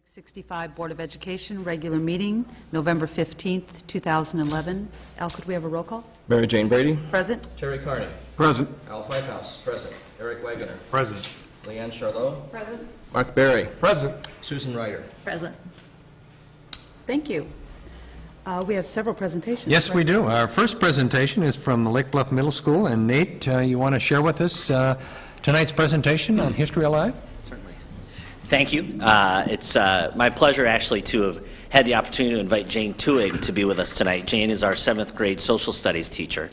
65 Board of Education, regular meeting, November 15th, 2011. Al, could we have a roll call? Mary Jane Brady. Present. Terry Carney. Present. Al Pfeifhouse. Present. Eric Wagoner. Present. Leanne Charlot. Present. Mark Berry. Present. Susan Ryder. Present. Thank you. We have several presentations. Yes, we do. Our first presentation is from Lake Bluff Middle School, and Nate, you want to share with us tonight's presentation on History Alive? Certainly. Thank you. It's my pleasure actually to have had the opportunity to invite Jane Tuig to be with us tonight. Jane is our 7th grade social studies teacher.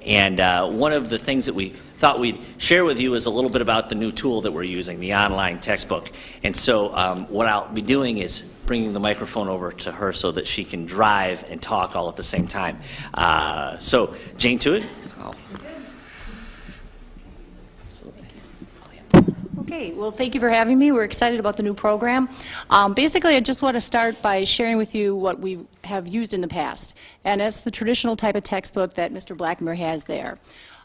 And one of the things that we thought we'd share with you is a little bit about the new tool that we're using, the online textbook. And so what I'll be doing is bringing the microphone over to her so that she can drive and talk all at the same time. So Jane Tuig. Okay, well, thank you for having me. We're excited about the new program. Basically, I just want to start by sharing with you what we have used in the past, and that's the traditional type of textbook that Mr. Blackmer has there.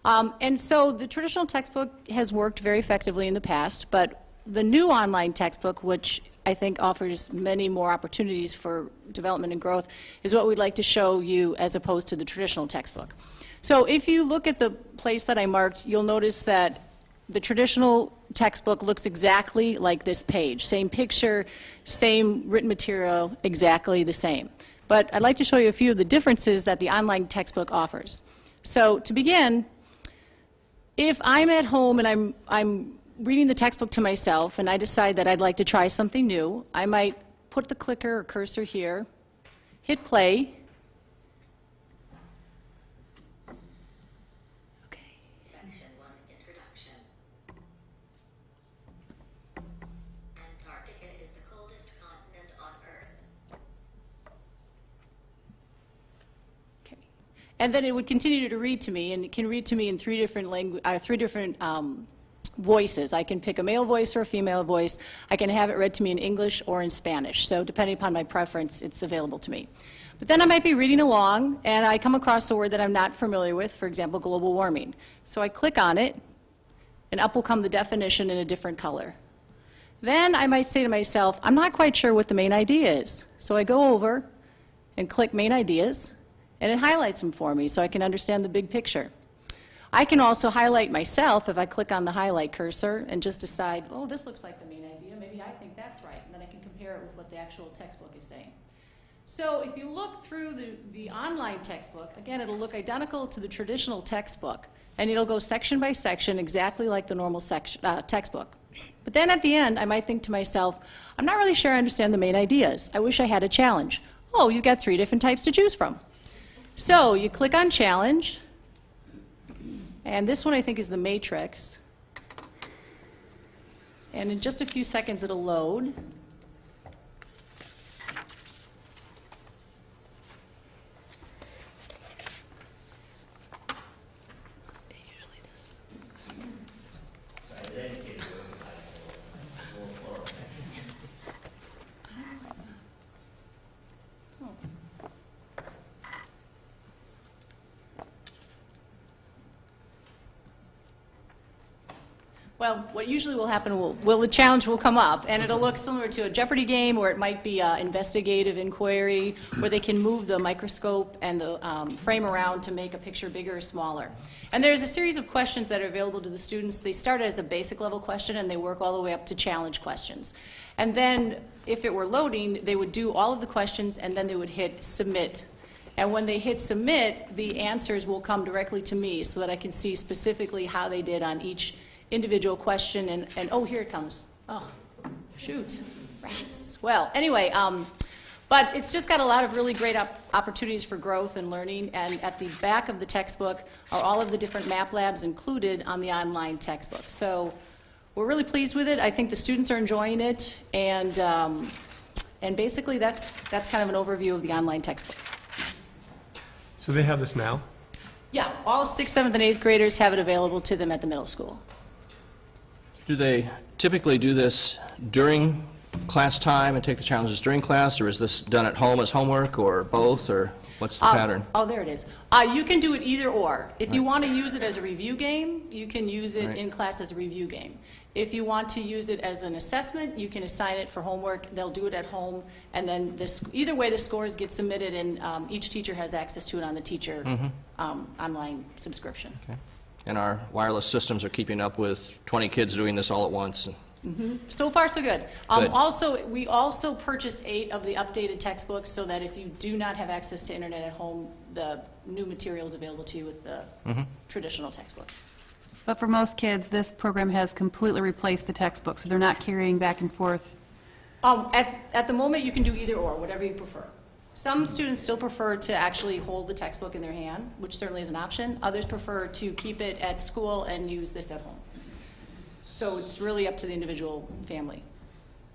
And so the traditional textbook has worked very effectively in the past, but the new online textbook, which I think offers many more opportunities for development and growth, is what we'd like to show you as opposed to the traditional textbook. So if you look at the place that I marked, you'll notice that the traditional textbook looks exactly like this page. Same picture, same written material, exactly the same. But I'd like to show you a few of the differences that the online textbook offers. So to begin, if I'm at home and I'm reading the textbook to myself and I decide that I'd like to try something new, I might put the clicker or cursor here, hit play. Section 1, Introduction. Antarctica is the coldest continent on Earth. Okay. And then it would continue to read to me, and it can read to me in three different voices. I can pick a male voice or a female voice. I can have it read to me in English or in Spanish. So depending upon my preference, it's available to me. But then I might be reading along, and I come across a word that I'm not familiar with, for example, global warming. So I click on it, and up will come the definition in a different color. Then I might say to myself, I'm not quite sure what the main idea is. So I go over and click main ideas, and it highlights them for me so I can understand the big picture. I can also highlight myself if I click on the highlight cursor and just decide, oh, this looks like the main idea, maybe I think that's right, and then I can compare it with what the actual textbook is saying. So if you look through the online textbook, again, it'll look identical to the traditional textbook, and it'll go section by section exactly like the normal textbook. But then at the end, I might think to myself, I'm not really sure I understand the main ideas. I wish I had a challenge. Oh, you've got 3 different types to choose from. So you click on challenge, and this one I think is the matrix. And in just a few seconds it'll load. It usually Well, what usually will happen the challenge will come up, and it'll look similar to a Jeopardy game, or it might be an investigative inquiry, where they can move the microscope and the frame around to make a picture bigger or smaller. And there's a series of questions that are available to the students. They start as a basic level question, and they work all the way up to challenge questions. And then, if it were loading, they would do all of the questions, and then they would hit submit. And when they hit submit, the answers will come directly to me so that I can see specifically how they did on each individual question, and oh, here it comes. Oh, shoot, rats. Well, anyway, but it's just got a lot of really great opportunities for growth and learning, and at the back of the textbook are all of the different map labs included on the online textbook. So we're really pleased with it. I think the students are enjoying it, and basically that's kind of an overview of the online textbook. So they have this now? Yeah, all 6th, 7th, and 8th graders have it available to them at the middle school. Do they typically do this during class time and take the challenges during class, or is this done at home as homework, or both, or what's the pattern? Oh, there it is. You can do it either or. If you want to use it as a review game, you can use it in class as a review game. If you want to use it as an assessment, you can assign it for homework. They'll do it at home, and then either way, the scores get submitted, and each teacher has access to it on the teacher online subscription. Okay. And our wireless systems are keeping up with 20 kids doing this all at once. So far, so good. Good. Also, we also purchased 8 of the updated textbooks so that if you do not have access to internet at home, the new material is available to you with the traditional textbook. But for most kids, this program has completely replaced the textbook, so they're not carrying back and forth. At the moment, you can do either or, whatever you prefer. Some students still prefer to actually hold the textbook in their hand, which certainly is an option. Others prefer to keep it at school and use this at home. So it's really up to the individual family.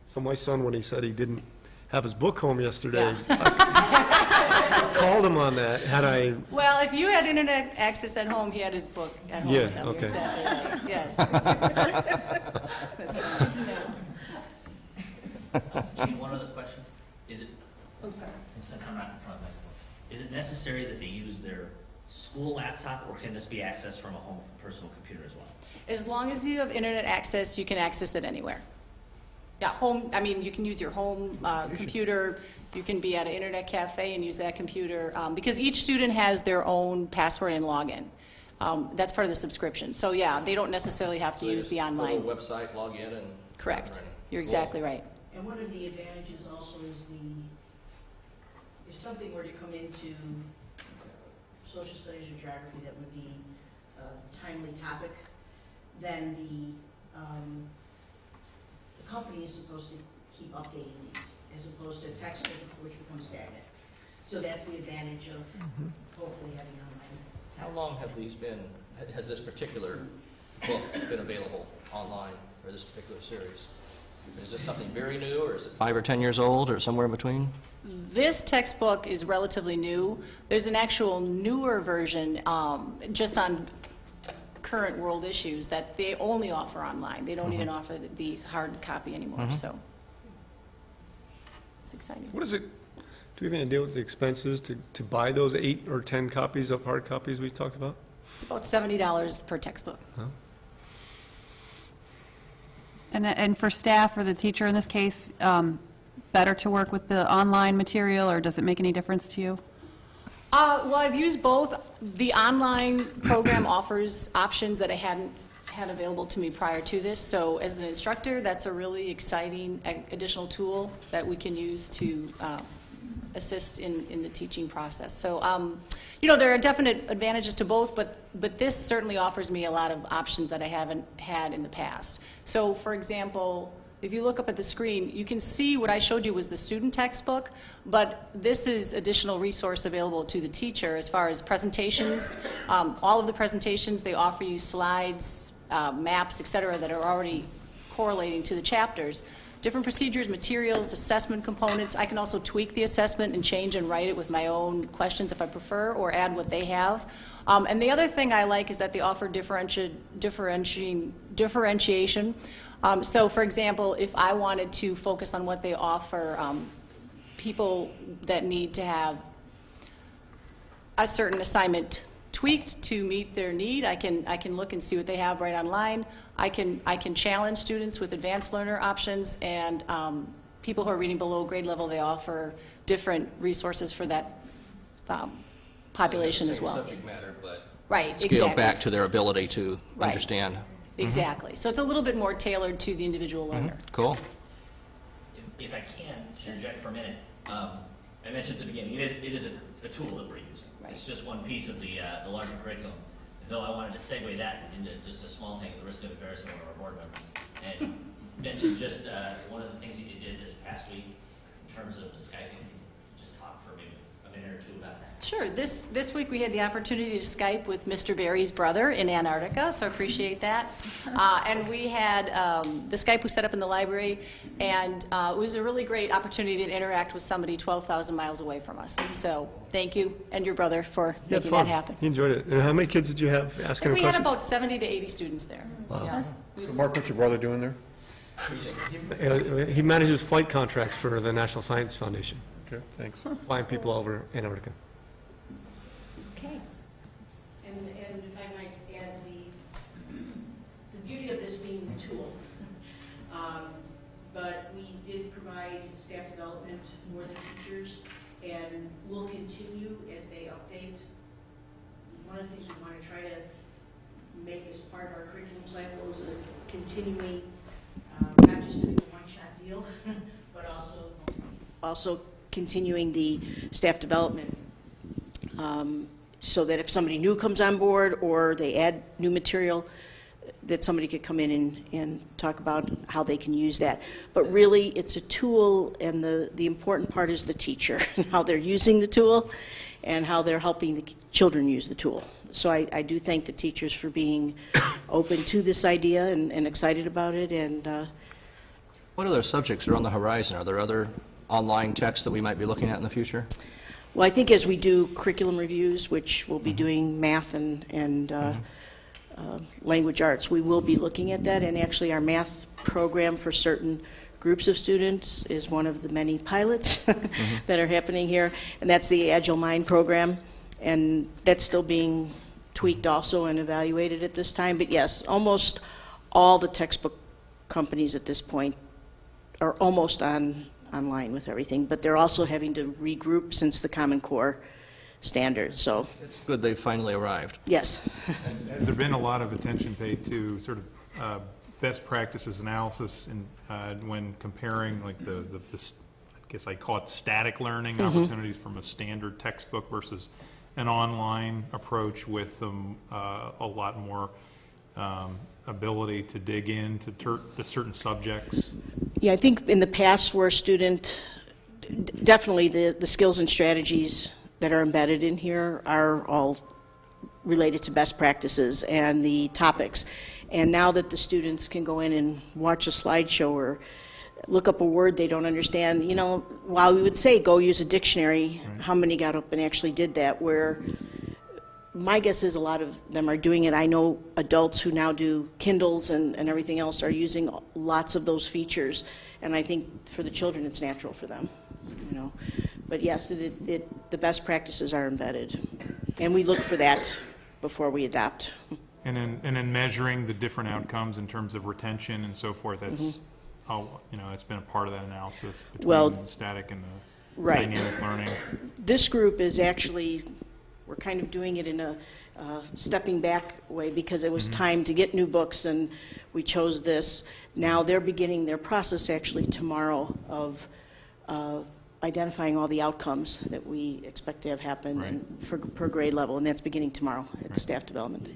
So my son, when he said he didn't have his book home yesterday, I called him on that. Had I, Well, if you had internet access at home, he had his book at home. Yeah, You're okay. Exactly right, yes. That's right. Gene, one other question. Is it, and since I'm not in front of the microphone, is it necessary that they use their school laptop, or can this be accessed from a home personal computer as well? As long as you have internet access, you can access it anywhere. Yeah, home, I mean, you can use your home computer, you can be at an internet cafe and use that computer, because each student has their own password and login. That's part of the subscription. So yeah, they don't necessarily have to use the online. Go to a website, log in, and... Correct. You're Cool. exactly right. And one of the advantages also is if something were to come into social studies or geography that would be a timely topic, then the company is supposed to keep updating these, as opposed to textbook, which becomes stagnant. So that's the advantage of hopefully having online text. How long have these been, has this particular book been available online, or this particular series? Is this something very new, or is it 5 or 10 years old, or somewhere in between? This textbook is relatively new. There's an actual newer version just on current world issues that they only offer online. They don't even offer the hard copy anymore, so it's exciting. what is it, do we have any idea what the expenses to buy those 8 or 10 copies of hard copies we talked about? It's about $70 per textbook. And for staff or the teacher in this case, better to work with the online material, or does it make any difference to you? Well, I've used both. The online program offers options that I hadn't had available to me prior to this. So as an instructor, that's a really exciting additional tool that we can use to assist in the teaching process. So, you know, there are definite advantages to both, but this certainly offers me a lot of options that I haven't had in the past. So, for example, if you look up at the screen, you can see what I showed you was the student textbook, but this is additional resource available to the teacher as far as presentations. All of the presentations, they offer you slides, maps, et cetera, that are already correlating to the chapters. Different procedures, materials, assessment components. I can also tweak the assessment and change and write it with my own questions if I prefer, or add what they have. And the other thing I like is that they offer differentiation. So, for example, if I wanted to focus on what they offer, people that need to have a certain assignment tweaked to meet their need, I can look and see what they have right online. I can challenge students with advanced learner options, and people who are reading below grade level, they offer different resources for that population as well. Subject matter, but Right, scaled exactly. back to their ability to Right. understand. Exactly. So it's a little bit more tailored to the individual learner. Cool. If I can interject for a minute, I mentioned at the beginning, it is a tool that we're using. Right. It's just one piece of the larger curriculum. And though I wanted to segue that into just a small thing, at the risk of embarrassing one of our board members, and mention just one of the things you did this past week in terms of the Skyping. Can you just talk for maybe a minute or two about that? Sure. This week we had the opportunity to Skype with Mr. Barry's brother in Antarctica, so I appreciate that. And we had, the Skype was set up in the library, and it was a really great opportunity to interact with somebody 12,000 miles away from us. So thank you and your brother for You had making fun. that happen. He enjoyed it. And how many kids did you have asking him We had questions? about 70 to 80 students there. Yeah. So Mark, what's your brother doing there? He manages flight contracts for the National Science Foundation, Okay, thanks. flying people over Antarctica. Okay. And if I might add, the beauty of this being the tool But we did provide staff development for the teachers, and we'll continue as they update. One of the things we want to try to make as part of our curriculum cycle is a continuing, not just doing a one-shot deal, but also continuing the staff development, so that if somebody new comes on board or they add new material, that somebody could come in and talk about how they can use that. But really, it's a tool, and the important part is the teacher, and how they're using the tool, and how they're helping the children use the tool. So I do thank the teachers for being open to this idea and excited about it. And What other subjects are on the horizon? Are there other online texts that we might be looking at in the future? well, I think as we do curriculum reviews, which we'll be doing math and language arts, we will be looking at that. And actually, our math program for certain groups of students is one of the many pilots that are happening here, and that's the Agile Mind program, and that's still being tweaked also and evaluated at this time. But yes, almost all the textbook companies at this point are almost online with everything, but they're also having to regroup since the Common Core standard. So It's good they've finally arrived. yes. Has there been a lot of attention paid to sort of best practices analysis when comparing like the I guess I call it static learning opportunities from a standard textbook versus an online approach with a lot more ability to dig into the certain subjects? Yeah, I think in the past where a student, definitely the skills and strategies that are embedded in here are all related to best practices and the topics. And now that the students can go in and watch a slideshow or look up a word they don't understand, you know, while we would say go use a dictionary, how many got up and actually did that? Where my guess is a lot of them are doing it. I know adults who now do Kindles and everything else are using lots of those features, and I think for the children it's natural for them, you know. But yes, the best practices are embedded, and we look for that before we adopt. And in measuring the different outcomes in terms of retention and so forth, that's how, you know, it's been a part of that analysis between the static and the dynamic learning. This group is actually, we're kind of doing it in a stepping back way because it was time to get new books, and we chose this. Now they're beginning their process actually tomorrow of identifying all the outcomes that we expect to have happen per grade level, and that's beginning tomorrow at the staff development.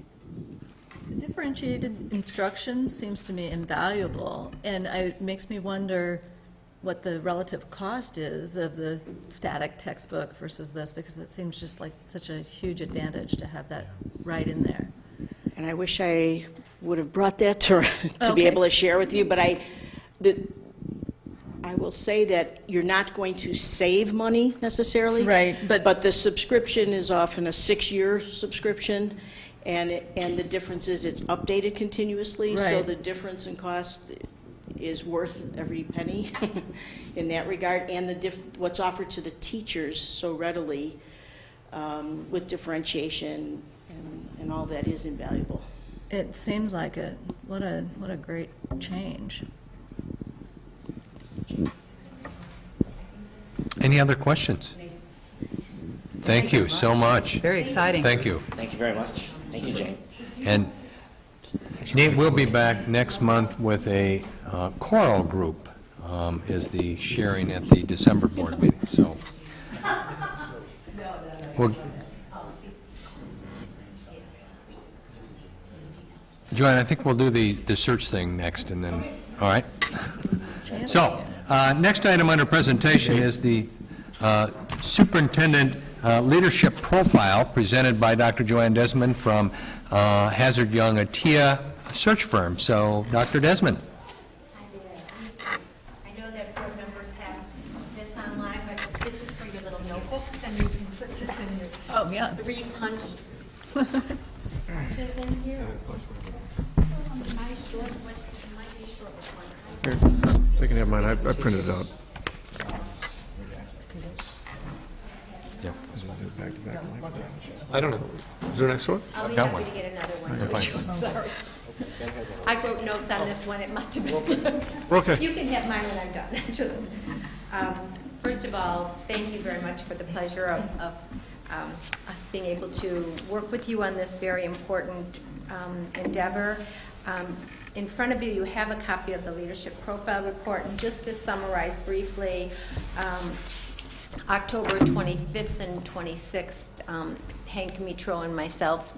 The differentiated instruction seems to me invaluable, and it makes me wonder what the relative cost is of the static textbook versus this, because it seems just like such a huge advantage to have that right in there. And I wish I would have brought that to be able to share with you, but I will say that you're not going to save money necessarily. Right, but the subscription is often a 6-year subscription, and the difference is it's updated continuously, so Right. the difference in cost is worth every penny in that regard, and what's offered to the teachers so readily with differentiation and all that is invaluable. It seems like it. What a great change. Any other questions? Thank you so much. Very exciting. Thank you. Thank you very much. Thank you, Jane. And Nate will be back next month with a choral group, is the sharing at the December board meeting, so. Joanne, I think we'll do the search thing next, and then, all right? So, next item under presentation is the superintendent leadership profile presented by Dr. Joanne Desmond from Hazard Young Atia search firm. So, Dr. Desmond. I know that board members have this online, but this is for your little notebooks, and you can put this in your three-punched punches in here. My short, what might be short with one. Here, so you can have mine. I printed it out. Yep. I don't know. Is there an extra one? I'll be got happy one. to get another one. You're fine. Sorry. I wrote notes on this one, it must have been. Okay. You can have mine when I'm done. Just, first of all, thank you very much for the pleasure of us being able to work with you on this very important endeavor. In front of you, you have a copy of the Leadership Profile Report, and just to summarize briefly, October 25th and 26th, Hank Mitro and myself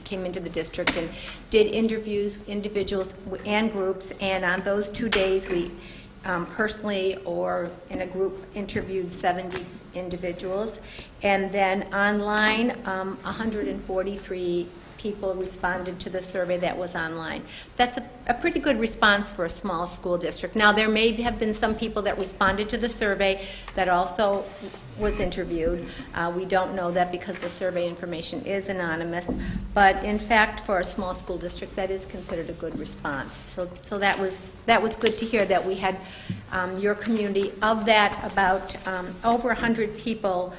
came into the district and did interviews, individuals and groups, and on those 2 days, we personally or in a group interviewed 70 individuals, and then online, 143 people responded to the survey that was online. That's a pretty good response for a small school district. Now, there may have been some people that responded to the survey that also was interviewed. We don't know that because the survey information is anonymous, but in fact, for a small school district, that is considered a good response. So that was good to hear that we had your community. Of that, about over 100 people,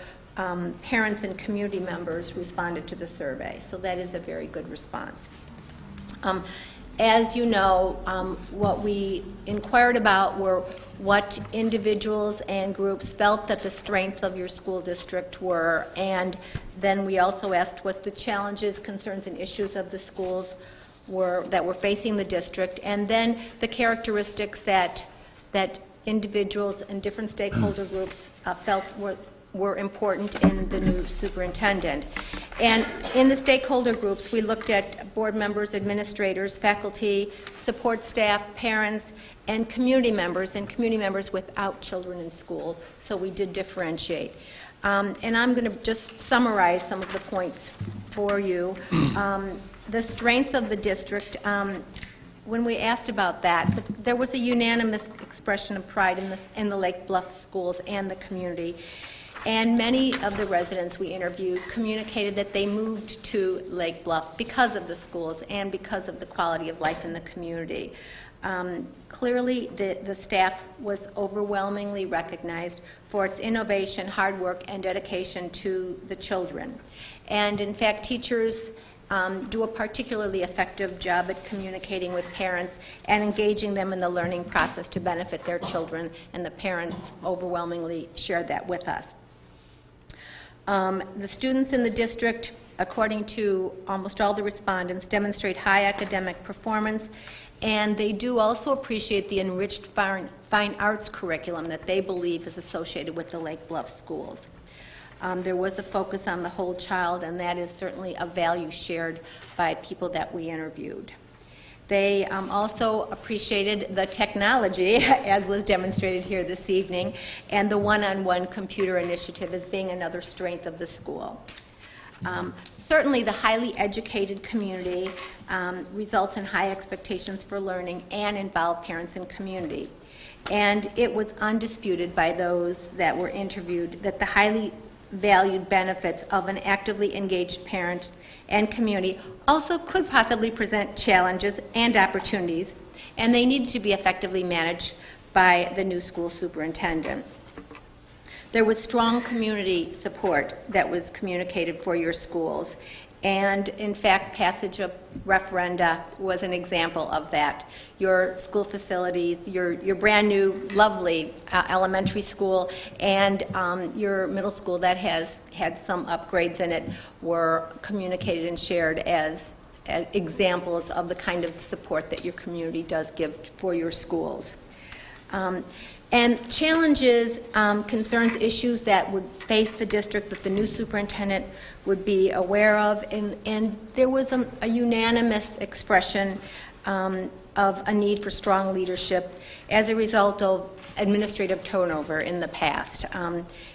parents and community members, responded to the survey. So that is a very good response. As you know, what we inquired about were what individuals and groups felt that the strengths of your school district were, and then we also asked what the challenges, concerns, and issues of the schools that were facing the district, and then the characteristics that individuals and different stakeholder groups felt were important in the new superintendent. And in the stakeholder groups, we looked at board members, administrators, faculty, support staff, parents, and community members without children in school. So we did differentiate. And I'm going to just summarize some of the points for you. The strengths of the district, when we asked about that, there was a unanimous expression of pride in the Lake Bluff schools and the community. And many of the residents we interviewed communicated that they moved to Lake Bluff because of the schools and because of the quality of life in the community. Clearly, the staff was overwhelmingly recognized for its innovation, hard work, and dedication to the children. And in fact, teachers do a particularly effective job at communicating with parents and engaging them in the learning process to benefit their children, and the parents overwhelmingly shared that with us. The students in the district, according to almost all the respondents, demonstrate high academic performance, and they do also appreciate the enriched fine arts curriculum that they believe is associated with the Lake Bluff schools. There was a focus on the whole child, and that is certainly a value shared by people that we interviewed. They also appreciated the technology, as was demonstrated here this evening, and the one-on-one computer initiative as being another strength of the school. Certainly, the highly educated community results in high expectations for learning and involve parents and community. And it was undisputed by those that were interviewed that the highly valued benefits of an actively engaged parent and community also could possibly present challenges and opportunities, and they needed to be effectively managed by the new school superintendent. There was strong community support that was communicated for your schools, and in fact, passage of referenda was an example of that. Your school facilities, your brand new, lovely elementary school, and your middle school that has had some upgrades in it were communicated and shared as examples of the kind of support that your community does give for your schools. And challenges, concerns, issues that would face the district that the new superintendent would be aware of, and there was a unanimous expression of a need for strong leadership as a result of administrative turnover in the past,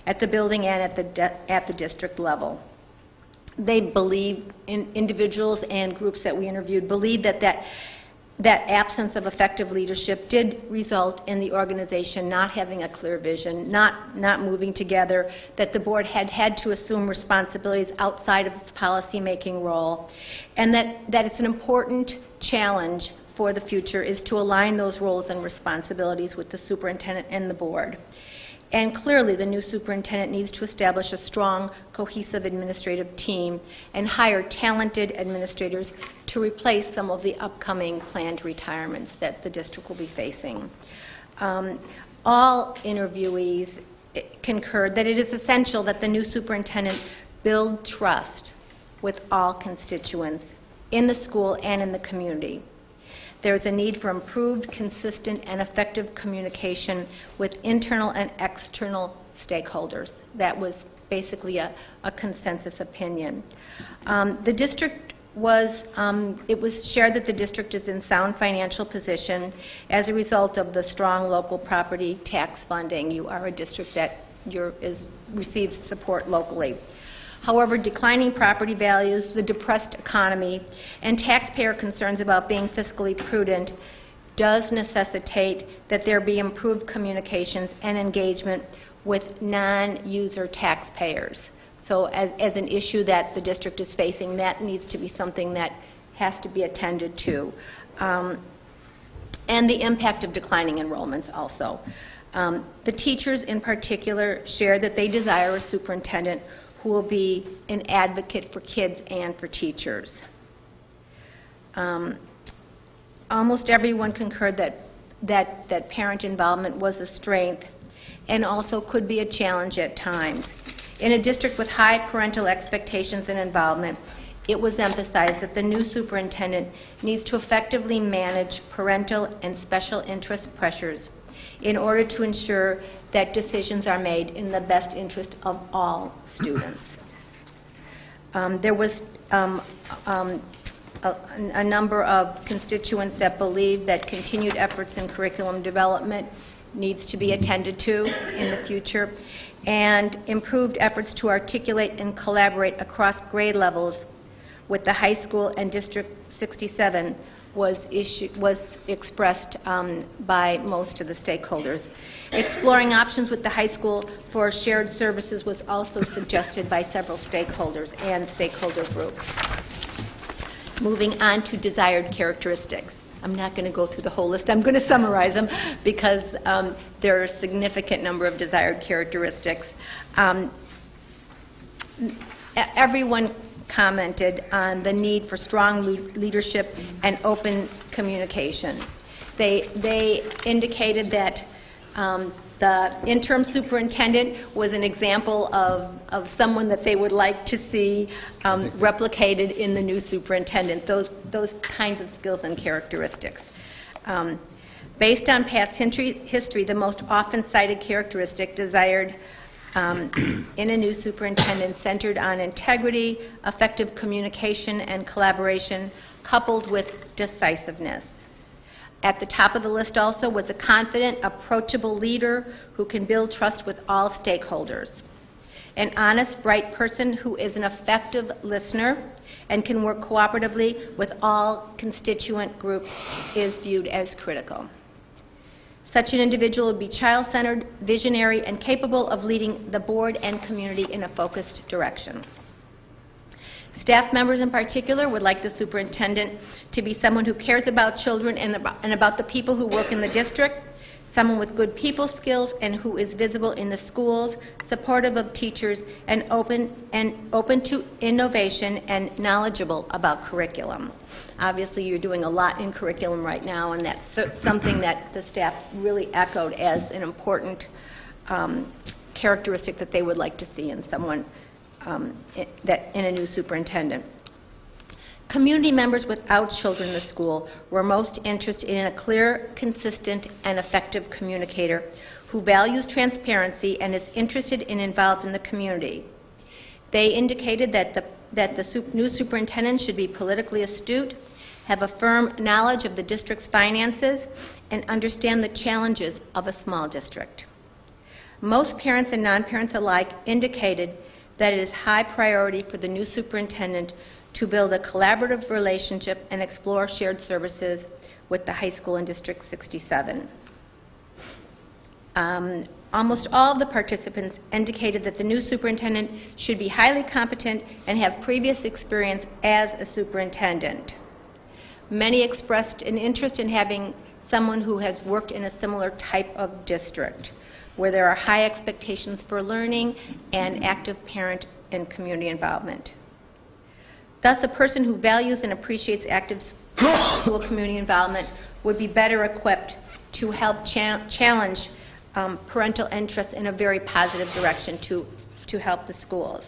at the building and at the district level. They believe, individuals and groups that we interviewed, believed that absence of effective leadership did result in the organization not having a clear vision, not moving together, that the board had to assume responsibilities outside of its policy-making role, and that it's an important challenge for the future is to align those roles and responsibilities with the superintendent and the board. And clearly, the new superintendent needs to establish a strong, cohesive administrative team and hire talented administrators to replace some of the upcoming planned retirements that the district will be facing. All interviewees concurred that it is essential that the new superintendent build trust with all constituents in the school and in the community. There is a need for improved, consistent, and effective communication with internal and external stakeholders. That was basically a consensus opinion. The district was, it was shared that the district is in sound financial position as a result of the strong local property tax funding. You are a district that receives support locally. However, declining property values, the depressed economy, and taxpayer concerns about being fiscally prudent does necessitate that there be improved communications and engagement with non-user taxpayers. So as an issue that the district is facing, that needs to be something that has to be attended to. And the impact of declining enrollments also. The teachers in particular shared that they desire a superintendent who will be an advocate for kids and for teachers. Almost everyone concurred that parent involvement was a strength and also could be a challenge at times. In a district with high parental expectations and involvement, it was emphasized that the new superintendent needs to effectively manage parental and special interest pressures in order to ensure that decisions are made in the best interest of all students. There was a number of constituents that believed that continued efforts in curriculum development needs to be attended to in the future, and improved efforts to articulate and collaborate across grade levels with the high school and District 67 was expressed by most of the stakeholders. Exploring options with the high school for shared services was also suggested by several stakeholders and stakeholder groups. Moving on to desired characteristics. I'm not going to go through the whole list. I'm going to summarize them because there are a significant number of desired characteristics. Everyone commented on the need for strong leadership and open communication. They indicated that the interim superintendent was an example of someone that they would like to see replicated in the new superintendent, those kinds of skills and characteristics. Based on past history, the most often cited characteristic desired in a new superintendent centered on integrity, effective communication, and collaboration, coupled with decisiveness. At the top of the list also was a confident, approachable leader who can build trust with all stakeholders. An honest, bright person who is an effective listener and can work cooperatively with all constituent groups is viewed as critical. Such an individual would be child-centered, visionary, and capable of leading the board and community in a focused direction. Staff members in particular would like the superintendent to be someone who cares about children and about the people who work in the district, someone with good people skills and who is visible in the schools, supportive of teachers, and open to innovation and knowledgeable about curriculum. Obviously, you're doing a lot in curriculum right now, and that's something that the staff really echoed as an important characteristic that they would like to see in someone in a new superintendent. Community members without children in the school were most interested in a clear, consistent, and effective communicator who values transparency and is interested and involved in the community. They indicated that the new superintendent should be politically astute, have a firm knowledge of the district's finances, and understand the challenges of a small district. Most parents and non-parents alike indicated that it is high priority for the new superintendent to build a collaborative relationship and explore shared services with the high school in District 67. Almost all of the participants indicated that the new superintendent should be highly competent and have previous experience as a superintendent. Many expressed an interest in having someone who has worked in a similar type of district, where there are high expectations for learning and active parent and community involvement. Thus, a person who values and appreciates active school community involvement would be better equipped to help challenge parental interest in a very positive direction to help the schools.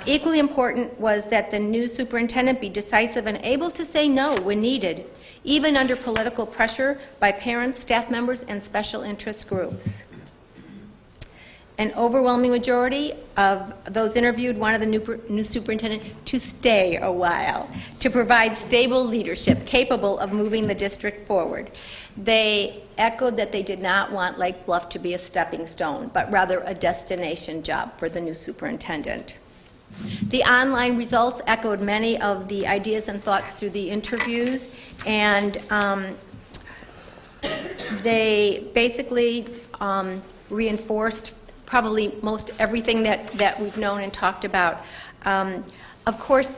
Equally important was that the new superintendent be decisive and able to say no when needed, even under political pressure by parents, staff members, and special interest groups. An overwhelming majority of those interviewed wanted the new superintendent to stay a while, to provide stable leadership capable of moving the district forward. They echoed that they did not want Lake Bluff to be a stepping stone, but rather a destination job for the new superintendent. The online results echoed many of the ideas and thoughts through the interviews, and they basically reinforced probably most everything that we've known and talked about. Of course,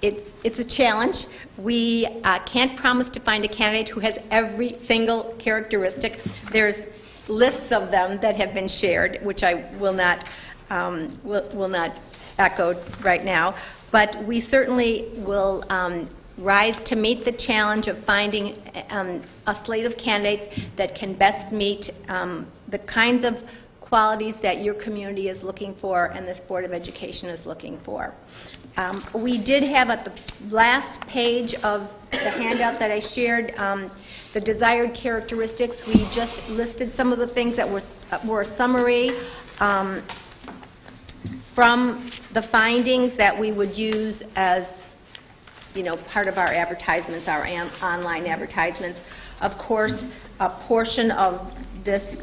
it's a challenge. We can't promise to find a candidate who has every single characteristic. There's lists of them that have been shared, which I will not echo right now, but we certainly will rise to meet the challenge of finding a slate of candidates that can best meet the kinds of qualities that your community is looking for and this Board of Education is looking for. We did have at the last page of the handout that I shared the desired characteristics. We just listed some of the things that were a summary from the findings that we would use as, part of our advertisements, our online advertisements. Of course, a portion of this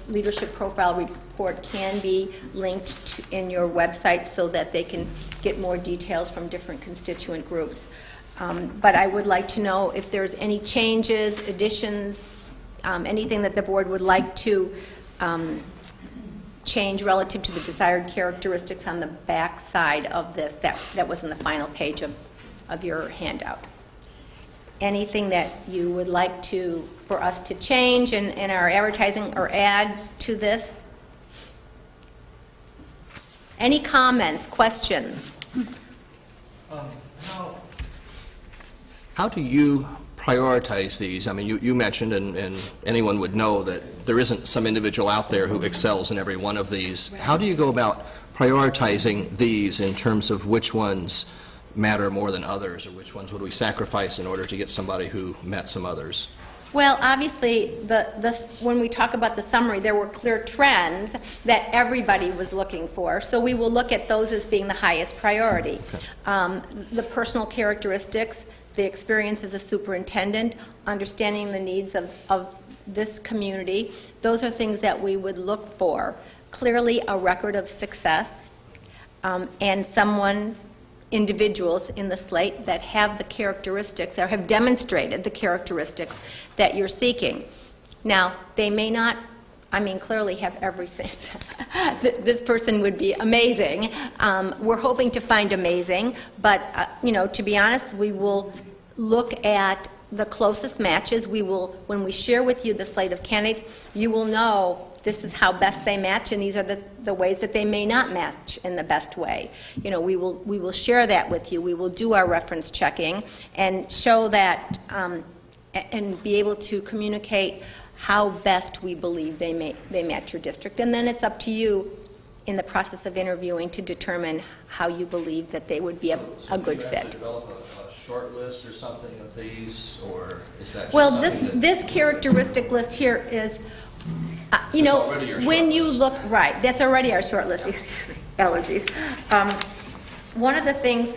leadership profile report can be linked in your website so that they can get more details from different constituent groups. But I would like to know if there's any changes, additions, anything that the board would like to change relative to the desired characteristics on the back side of this that was in the final page of your handout. Anything that you would like for us to change in our advertising or add to this? Any comments, questions? How do you prioritize these? I mean, you mentioned, and anyone would know, that there isn't some individual out there who excels in every one of these. How do you go about prioritizing these in terms of which ones matter more than others, or which ones would we sacrifice in order to get somebody who met some others? Well, obviously, when we talk about the summary, there were clear trends that everybody was looking for, so we will look at those as being the highest priority. Okay. The personal characteristics, the experience as a superintendent, understanding the needs of this community, those are things that we would look for. Clearly, a record of success, and individuals in the slate that have the characteristics, or have demonstrated the characteristics that you're seeking. Now, they may not, clearly have everything. This person would be amazing. We're hoping to find amazing, but, to be honest, we will look at the closest matches. We will, when we share with you the slate of candidates, you will know this is how best they match, and these are the ways that they may not match in the best way. We will share that with you. We will do our reference checking and show that and be able to communicate how best we believe they match your district. And then it's up to you in the process of interviewing to determine how you believe that they would be a good fit. Develop a short list or something of these, or is that just well, something this characteristic list here is. When you look, right, that's already our short list, allergies. One of the things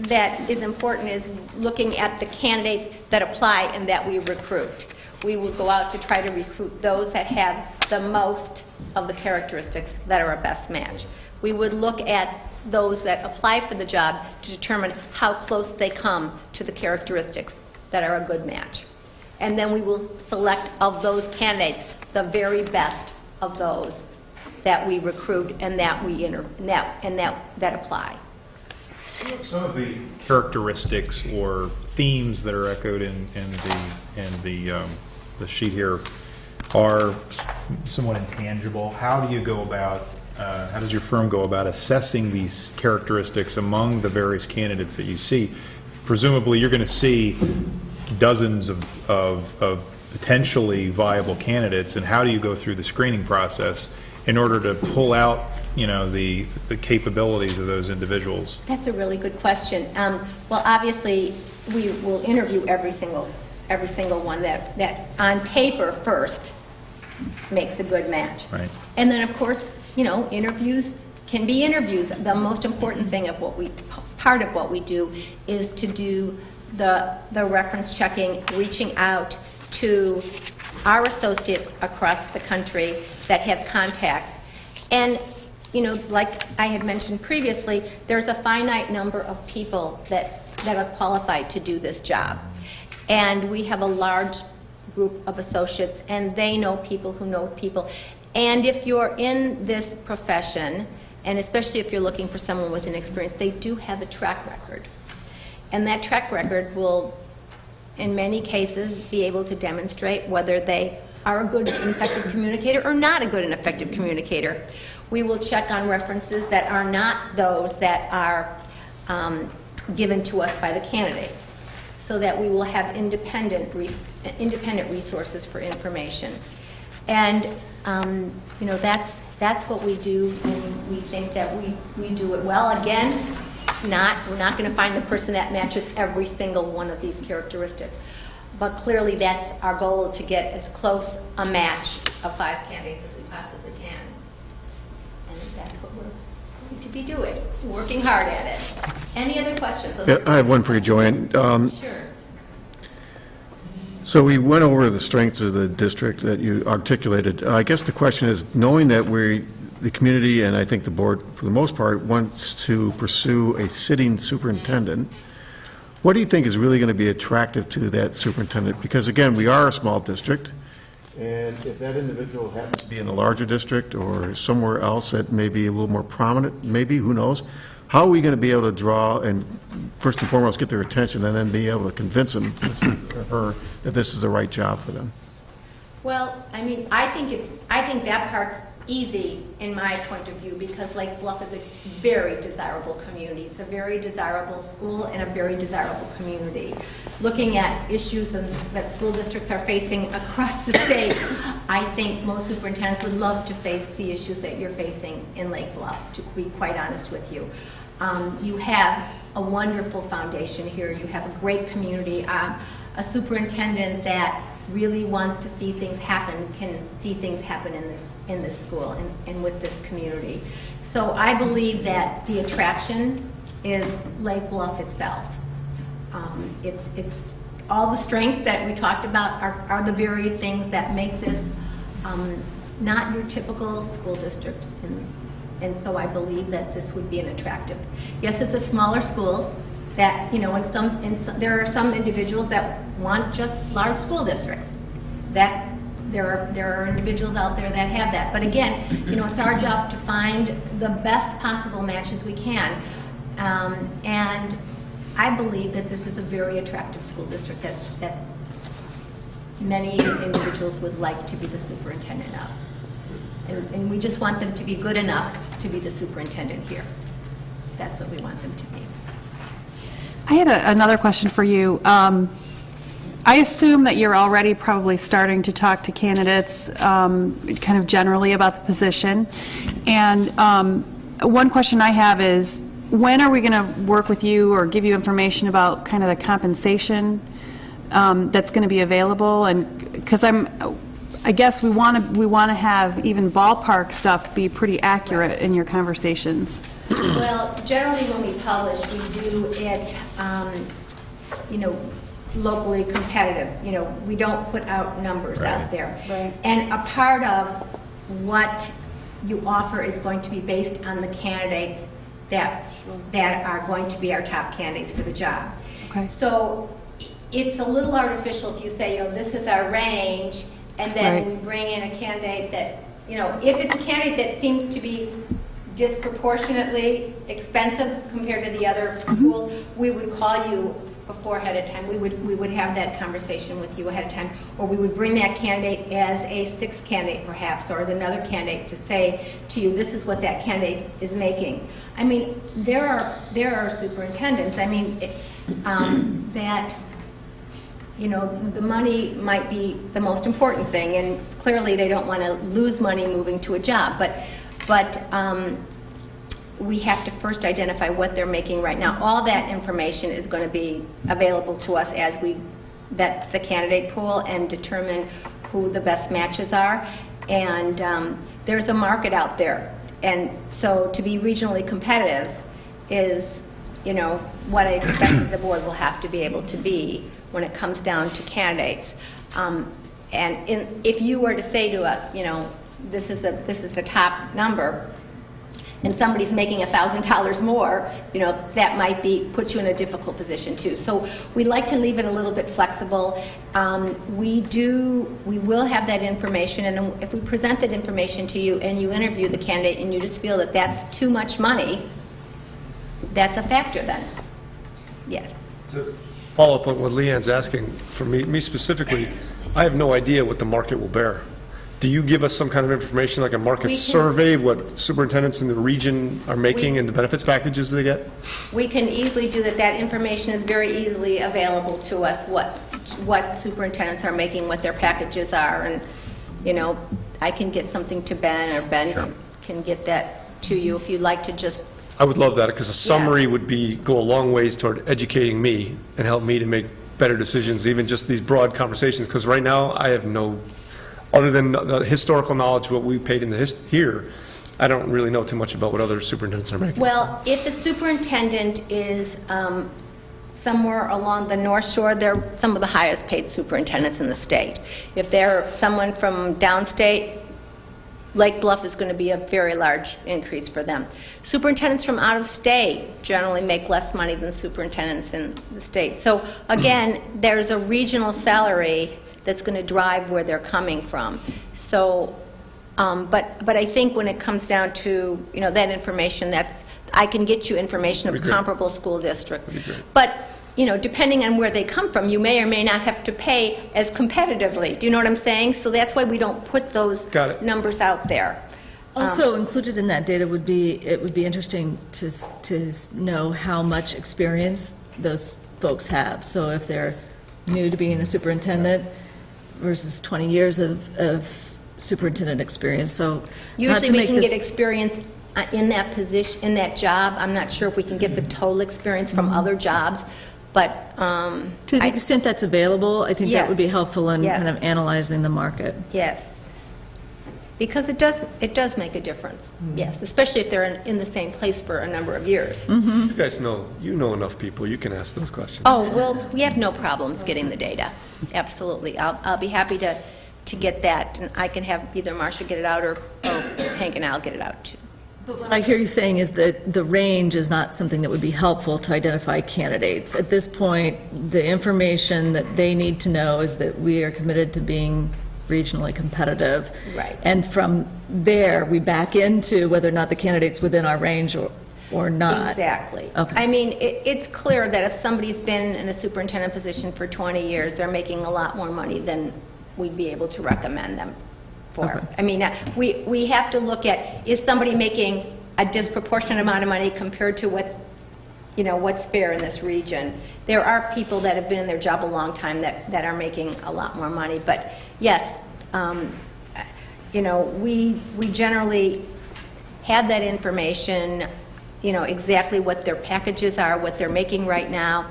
that is important is looking at the candidates that apply and that we recruit. We will go out to try to recruit those that have the most of the characteristics that are a best match. We would look at those that apply for the job to determine how close they come to the characteristics that are a good match. And then we will select of those candidates the very best of those that we recruit and that we that apply. Some of the characteristics or themes that are echoed in the sheet here are somewhat intangible. How do you go about, how does your firm go about assessing these characteristics among the various candidates that you see? Presumably, you're going to see dozens of potentially viable candidates, and how do you go through the screening process in order to pull out, the capabilities of those individuals? That's a really good question. Well, obviously, we will interview every single one that on paper first makes a good match. Right. And then, of course, interviews can be interviews. The most important thing of part of what we do is to do the reference checking, reaching out to our associates across the country that have contact. And, like I had mentioned previously, there's a finite number of people that are qualified to do this job. And we have a large group of associates, and they know people who know people. And if you're in this profession, and especially if you're looking for someone with an experience, they do have a track record. And that track record will, in many cases, be able to demonstrate whether they are a good and effective communicator or not a good and effective communicator. We will check on references that are not those that are given to us by the candidates, so that we will have independent resources for information. And that's what we do, and we think that we do it well. Again, we're not going to find the person that matches every single one of these characteristics, but clearly that's our goal, to get as close a match of 5 candidates as we possibly can. And that's what we're going to be doing, working hard at it. Any other questions? Yeah, I have one for you, Joanne. Sure. So we went over the strengths of the district that you articulated. I guess the question is, knowing that the community, and I think the board for the most part, wants to pursue a sitting superintendent, what do you think is really going to be attractive to that superintendent? Because again, we are a small district, and if that individual happens to be in a larger district or somewhere else that may be a little more prominent, maybe, who knows, how are we going to be able to draw and first and foremost get their attention, and then be able to convince them or her that this is the right job for them? Well, I think that part's easy in my point of view, because Lake Bluff is a very desirable community. It's a very desirable school and a very desirable community. Looking at issues that school districts are facing across the state, I think most superintendents would love to face the issues that you're facing in Lake Bluff, to be quite honest with you. You have a wonderful foundation here. You have a great community. A superintendent that really wants to see things happen can see things happen in this school and with this community. So I believe that the attraction is Lake Bluff itself. It's all the strengths that we talked about are the very things that make this not your typical school district. And so I believe that this would be an attractive. Yes, it's a smaller school that, there are some individuals that want just large school districts. That there are individuals out there that have that. But again, it's our job to find the best possible matches we can. And I believe that this is a very attractive school district that many individuals would like to be the superintendent of. And we just want them to be good enough to be the superintendent here. That's what we want them to be. I had another question for you. I assume that you're already probably starting to talk to candidates kind of generally about the position. And one question I have is, when are we going to work with you or give you information about kind of the compensation that's going to be available? And because I guess we want to have even ballpark stuff be pretty accurate in your conversations. Well, generally when we publish, we do it, locally competitive. We don't put out numbers out there. Right. And a part of what you offer is going to be based on the candidates that are going to be our top candidates for the job. Okay. So it's a little artificial if you say, this is our range, and then Right. we bring in a candidate that, if it's a candidate that seems to be disproportionately expensive compared to the other pool, we would call you before ahead of time. We would have that conversation with you ahead of time, or we would bring that candidate as a sixth candidate perhaps, or as another candidate to say to you, this is what that candidate is making. I mean, there are superintendents, I mean, that, you know, the money might be the most important thing, and clearly they don't want to lose money moving to a job, but we have to first identify what they're making right now. All that information is going to be available to us as we vet the candidate pool and determine who the best matches are. And there's a market out there. And so to be regionally competitive is, you know, what I expect the board will have to be able to be when it comes down to candidates. If you were to say to us, you know, this is the top number, and somebody's making $1,000 more, you know, that might put you in a difficult position too. So we like to leave it a little bit flexible. We will have that information, and if we present that information to you and you interview the candidate and you just feel that that's too much money, that's a factor then. Yes. To follow up on what Leanne's asking, for me specifically, I have no idea what the market will bear. Do you give us some kind of information, like a market survey, what superintendents in the region are making and the benefits packages they get? We can easily do that. That information is very easily available to us, what superintendents are making, what their packages are, and, you know, I can get something to Ben, or Ben can get that to you if you'd like to just... I would love that, because a summary would go a long ways toward educating me and help me to make better decisions, even just these broad conversations, because right now I have no... Other than the historical knowledge, what we paid in here, I don't really know too much about what other superintendents are making. Well, if the superintendent is somewhere along the North Shore, they're some of the highest paid superintendents in the state. If they're someone from downstate, Lake Bluff is going to be a very large increase for them. Superintendents from out of state generally make less money than superintendents in the state. So again, there's a regional salary that's going to drive where they're coming from. So, but I think when it comes down to, you know, that information, I can get you information of a comparable school district. But, you know, depending on where they come from, you may or may not have to pay as competitively. Do you know what I'm saying? So that's why we don't put those numbers out there. Also included in that data would be interesting to know how much experience those folks have. So if they're new to being a superintendent versus 20 years of superintendent experience. So usually we can get experience in that position, in that job. I'm not sure if we can get the total experience from other jobs, but to the extent that's available, I think that would be helpful in kind of analyzing the market. Yes, because it does make a difference. Yes, especially if they're in the same place for a number of years. You guys know enough people. You can ask those questions. Oh, well, we have no problems getting the data. Absolutely. I'll be happy to get that, and I can have either Marcia get it out or Hank and I'll get it out too. But what I hear you saying is that the range is not something that would be helpful to identify candidates. At this point, the information that they need to know is that we are committed to being regionally competitive. Right. And from there, we back into whether or not the candidate's within our range or not. Exactly. Okay. I mean, it's clear that if somebody's been in a superintendent position for 20 years, they're making a lot more money than we'd be able to recommend them for. Okay. I mean, we have to look at, is somebody making a disproportionate amount of money compared to what's fair in this region? There are people that have been in their job a long time that are making a lot more money, but yes, we generally have that information, exactly what their packages are, what they're making right now,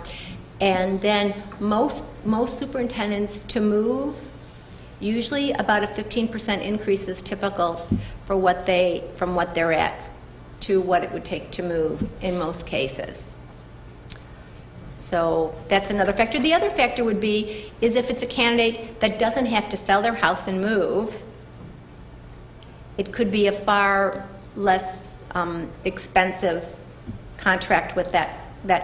and then most superintendents to move, usually about a 15% increase is typical for from what they're at to what it would take to move in most cases. So that's another factor. The other factor would be is if it's a candidate that doesn't have to sell their house and move, it could be a far less expensive contract with that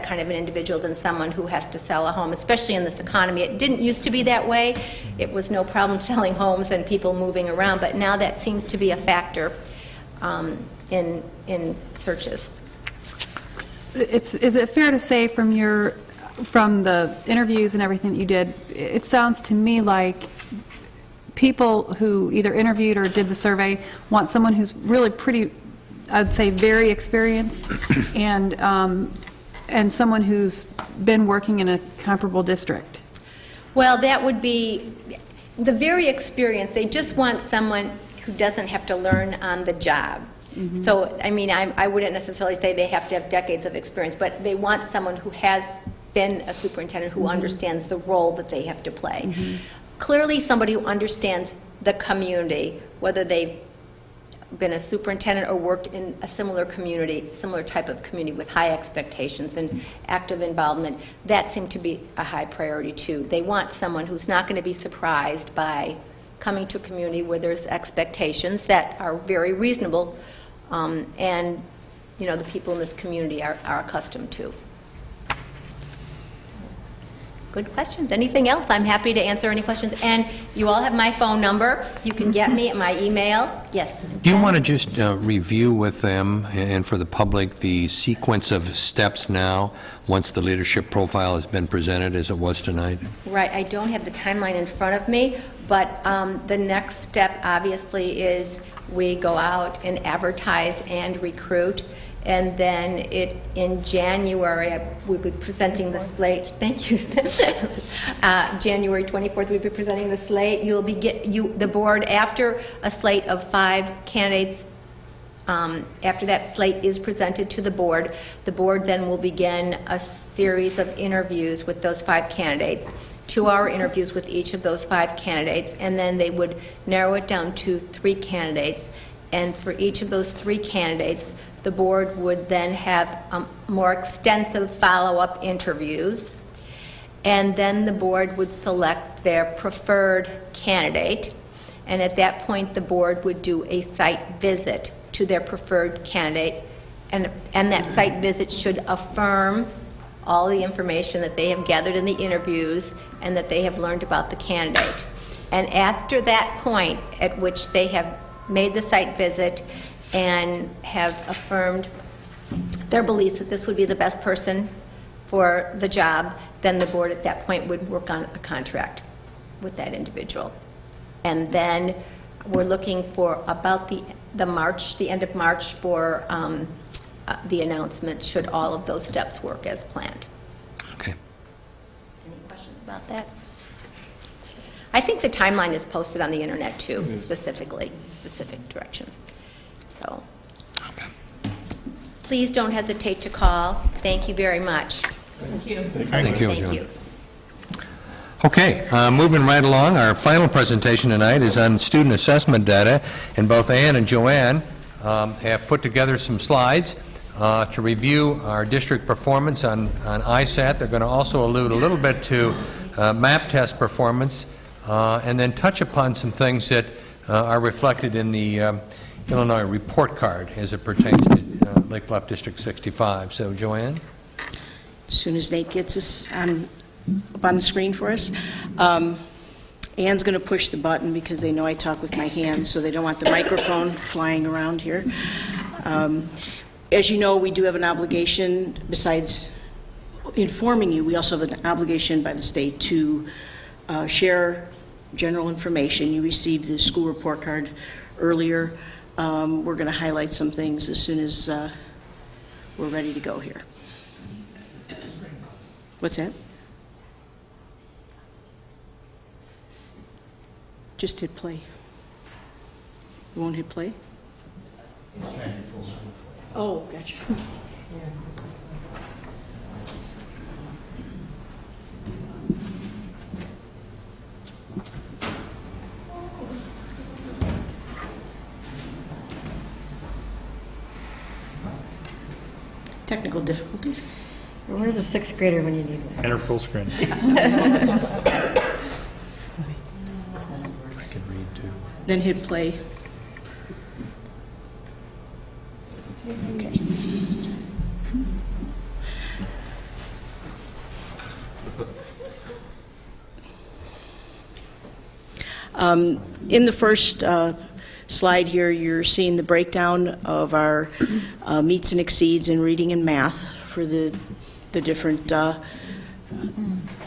kind of an individual than someone who has to sell a home, especially in this economy. It didn't used to be that way. It was no problem selling homes and people moving around, but now that seems to be a factor in searches. Is it fair to say from your from the interviews and everything that you did, it sounds to me like people who either interviewed or did the survey want someone who's really pretty, I'd say, very experienced, and someone who's been working in a comparable district. Well, that would be the very experienced. They just want someone who doesn't have to learn on the job. So, I mean, I wouldn't necessarily say they have to have decades of experience, but they want someone who has been a superintendent, who understands the role that they have to play. Clearly, somebody who understands the community, whether they've been a superintendent or worked in a similar community, similar type of community with high expectations and active involvement, that seemed to be a high priority too. They want someone who's not going to be surprised by coming to a community where there's expectations that are very reasonable, and you know, the people in this community are accustomed to. Good questions. Anything else? I'm happy to answer any questions. And you all have my phone number. You can get me at my email. Yes. Do you want to just review with them and for the public the sequence of steps now, once the leadership profile has been presented as it was tonight? Right. I don't have the timeline in front of me, but the next step obviously is we go out and advertise and recruit. And then in January, we'll be presenting the slate. Thank you. January 24th, we'll be presenting the slate. The board, after a slate of 5 candidates, after that slate is presented to the board then will begin a series of interviews with those 5 candidates, 2-hour interviews with each of those 5 candidates, and then they would narrow it down to 3 candidates. And for each of those 3 candidates, the board would then have more extensive follow-up interviews, and then the board would select their preferred candidate, and at that point the board would do a site visit to their preferred candidate, and that site visit should affirm all the information that they have gathered in the interviews and that they have learned about the candidate. And after that point at which they have made the site visit and have affirmed their beliefs that this would be the best person for the job, then the board at that point would work on a contract with that individual. And then we're looking for about the end of March for the announcement, should all of those steps work as planned. Okay. Any questions about that? I think the timeline is posted on the internet too, specific directions. So, Okay. please don't hesitate to call. Thank you very much. Thank you. Thank you, Thank Joan. you. Okay, moving right along, our final presentation tonight is on student assessment data, and both Ann and Joanne have put together some slides to review our district performance on ISAT. They're going to also allude a little bit to MAP test performance, and then touch upon some things that are reflected in the Illinois report card as it pertains to Lake Bluff District 65. So, Joanne? As soon as Nate gets us up on the screen for us. Ann's going to push the button because they know I talk with my hands, so they don't want the microphone flying around here. As you know, we do have an obligation, besides informing you, we also have an obligation by the state to share general information. You received the school report card earlier. We're going to highlight some things as soon as we're ready to go here. What's that? Just hit play. You won't hit play? Oh, gotcha. Technical difficulties. Where's a 6th grader when you need one? Enter full screen. Then hit play. Okay. In the first slide here, you're seeing the breakdown of our meets and exceeds in reading and math for the different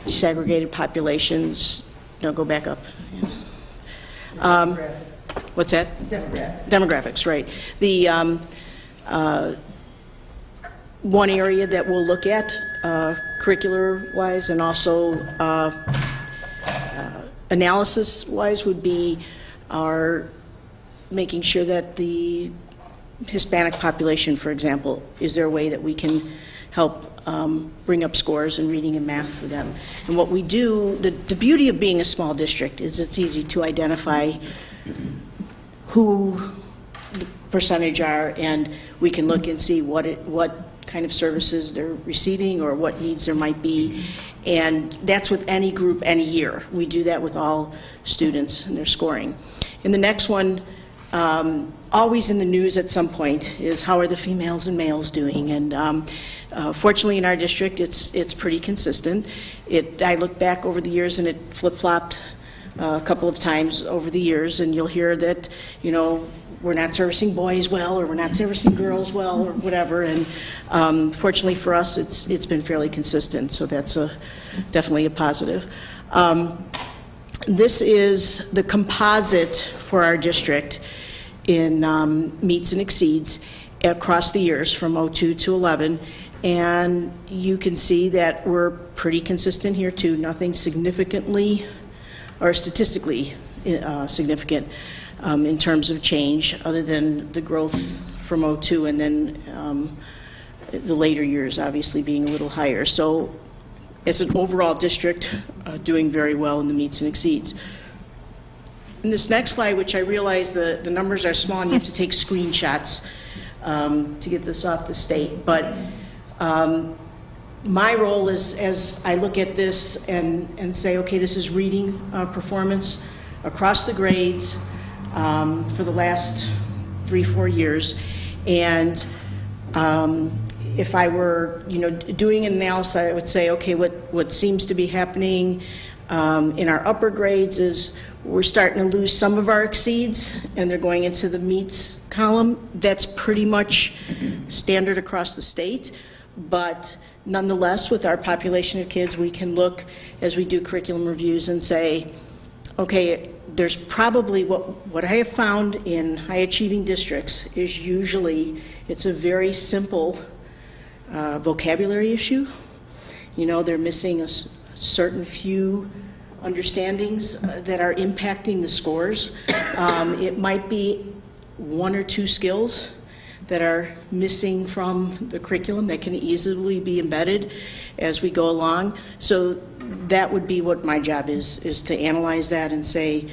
segregated populations. No, go back up. What's that? Demographics, right. The one area that we'll look at curricular-wise and also analysis-wise would be our making sure that the Hispanic population, for example, is there a way that we can help bring up scores in reading and math for them? And what we do, the beauty of being a small district is it's easy to identify who the percentage are, and we can look and see what kind of services they're receiving or what needs there might be. And that's with any group, any year. We do that with all students and their scoring. And the next one, always in the news at some point, is how are the females and males doing? And fortunately in our district, it's pretty consistent. I look back over the years and it flip-flopped a couple of times over the years, and you'll hear that, you know, we're not servicing boys well, or we're not servicing girls well, or whatever. And fortunately for us, it's been fairly consistent, so that's definitely a positive. This is the composite for our district in meets and exceeds across the years from 02 to 11, and you can see that we're pretty consistent here too. Nothing significantly or statistically significant in terms of change, other than the growth from 02 and then the later years obviously being a little higher. So as an overall district, doing very well in the meets and exceeds. In this next slide, which I realize the numbers are small and you have to take screenshots to get this off the state, but my role is, as I look at this and say, okay, this is reading performance across the grades for the last 3-4 years, and if I were, you know, doing an analysis, I would say, okay, what seems to be happening in our upper grades is we're starting to lose some of our exceeds, and they're going into the meets column. That's pretty much standard across the state, but nonetheless, with our population of kids, we can look as we do curriculum reviews and say, okay, there's probably what I have found in high-achieving districts is usually it's a very simple vocabulary issue. You know, they're missing a certain few understandings that are impacting the scores. It might be 1 or 2 skills that are missing from the curriculum that can easily be embedded as we go along. So that would be what my job is to analyze that and say,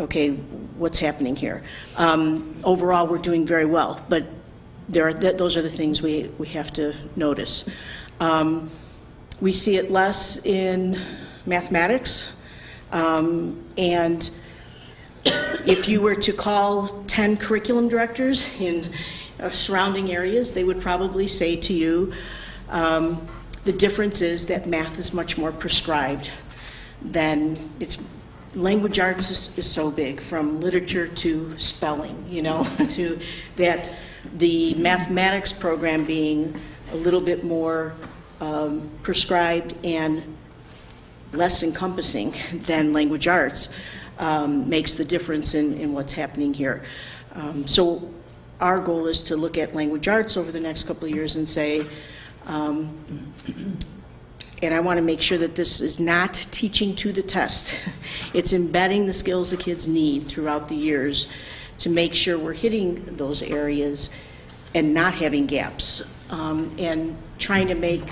okay, what's happening here? Overall, we're doing very well, but those are the things we have to notice. We see it less in mathematics, and if you were to call 10 curriculum directors in surrounding areas, they would probably say to you, the difference is that math is much more prescribed than language arts is so big, from literature to spelling, you know, to that the mathematics program being a little bit more prescribed and less encompassing than language arts makes the difference in what's happening here. So our goal is to look at language arts over the next couple of years and say, and I want to make sure that this is not teaching to the test. It's embedding the skills the kids need throughout the years to make sure we're hitting those areas and not having gaps. And trying to make,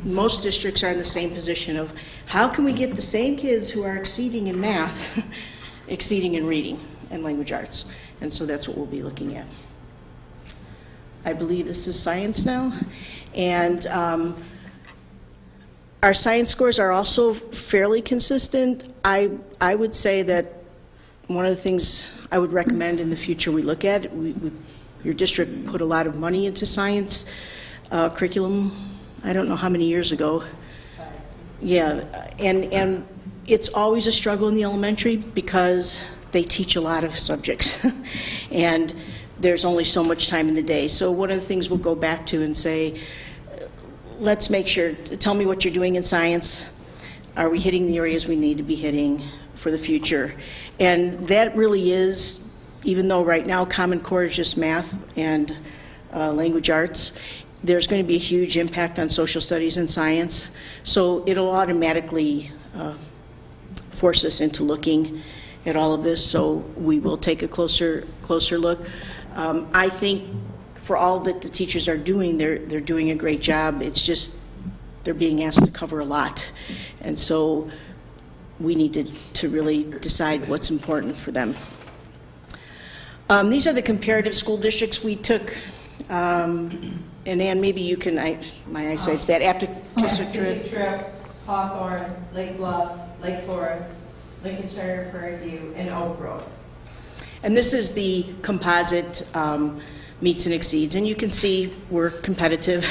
most districts are in the same position of how can we get the same kids who are exceeding in math, exceeding in reading and language arts. And so that's what we'll be looking at. I believe this is science now. And our science scores are also fairly consistent. I would say that one of the things I would recommend in the future we look at, your district put a lot of money into science curriculum, I don't know how many years ago. Yeah, and it's always a struggle in the elementary because they teach a lot of subjects and there's only so much time in the day. So one of the things we'll go back to and say, let's make sure, tell me what you're doing in science, Are we hitting the areas we need to be hitting for the future? And that really is, even though right now Common Core is just math and language arts, there's going to be a huge impact on social studies and science. So it'll automatically force us into looking at all of this. So we will take a closer look. I think for all that the teachers are doing, they're doing a great job. It's just they're being asked to cover a lot. And so we need to really decide what's important for them. These are the comparative school districts we took. And Ann, maybe you can, my eyesight's bad, Aptic Trip, Hawthorne, Lake Bluff, Lake Forest, Lincolnshire, Prairie View, and Oak Grove. And this is the composite meets and exceeds. And you can see we're competitive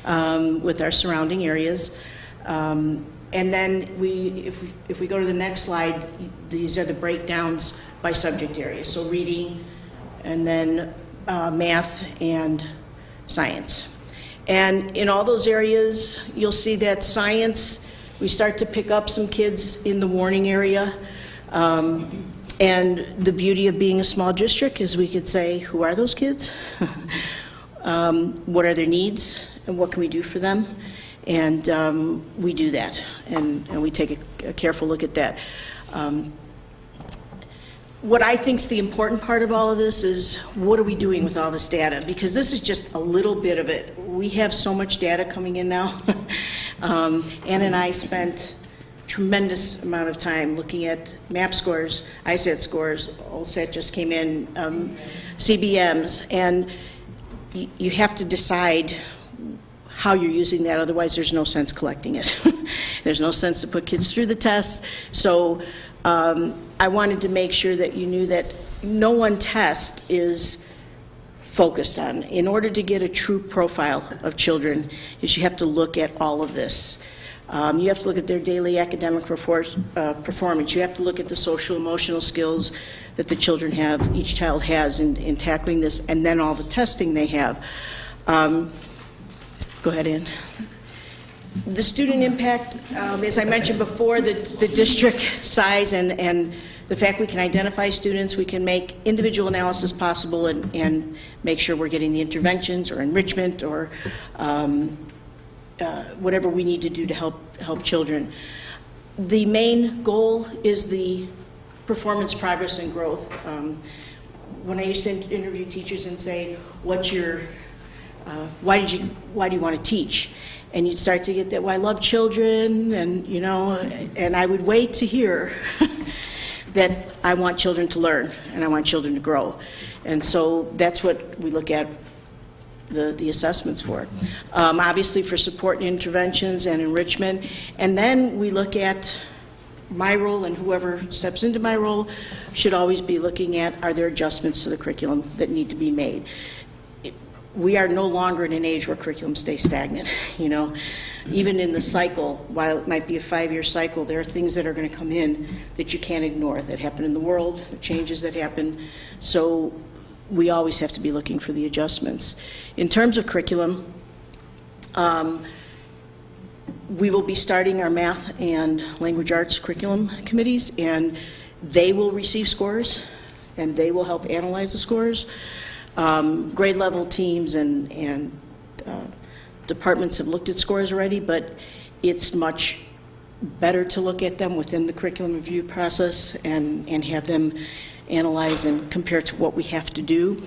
with our surrounding areas. And then if we go to the next slide, these are the breakdowns by subject area. So reading, and then math and science. And in all those areas, you'll see that science, we start to pick up some kids in the warning area. And the beauty of being a small district is we could say, who are those kids? What are their needs? And what can we do for them? And we do that. And we take a careful look at that. What I think is the important part of all of this is, what are we doing with all this data? Because this is just a little bit of it. We have so much data coming in now. Ann and I spent tremendous amount of time looking at MAP scores, ISAT scores, OLSAT just came in, CBMs, and you have to decide how you're using that, otherwise there's no sense collecting it. There's no sense to put kids through the tests. So I wanted to make sure that you knew that no one test is focused on. In order to get a true profile of children, is you have to look at all of this. You have to look at their daily academic performance. You have to look at the social emotional skills that the children have, each child has in tackling this, and then all the testing they have. Go ahead, Ann. The student impact, as I mentioned before, the district size and the fact we can identify students, we can make individual analysis possible and make sure we're getting the interventions or enrichment or whatever we need to do to help children. The main goal is the performance, progress, and growth. When I used to interview teachers and say, "What's your why do you want to teach?" And you'd start to get that, well, I love children, and and I would wait to hear that I want children to learn and I want children to grow. And so that's what we look at the assessments for. Obviously for support and interventions and enrichment. And then we look at my role, and whoever steps into my role should always be looking at, are there adjustments to the curriculum that need to be made? We are no longer in an age where curriculum stays stagnant, Even in the cycle, while it might be a 5-year cycle, there are things that are going to come in that you can't ignore, that happen in the world, the changes that happen. So we always have to be looking for the adjustments. In terms of curriculum, we will be starting our math and language arts curriculum committees, and they will receive scores, and they will help analyze the scores. Grade level teams and departments have looked at scores already, but it's much better to look at them within the curriculum review process and have them analyze and compare to what we have to do.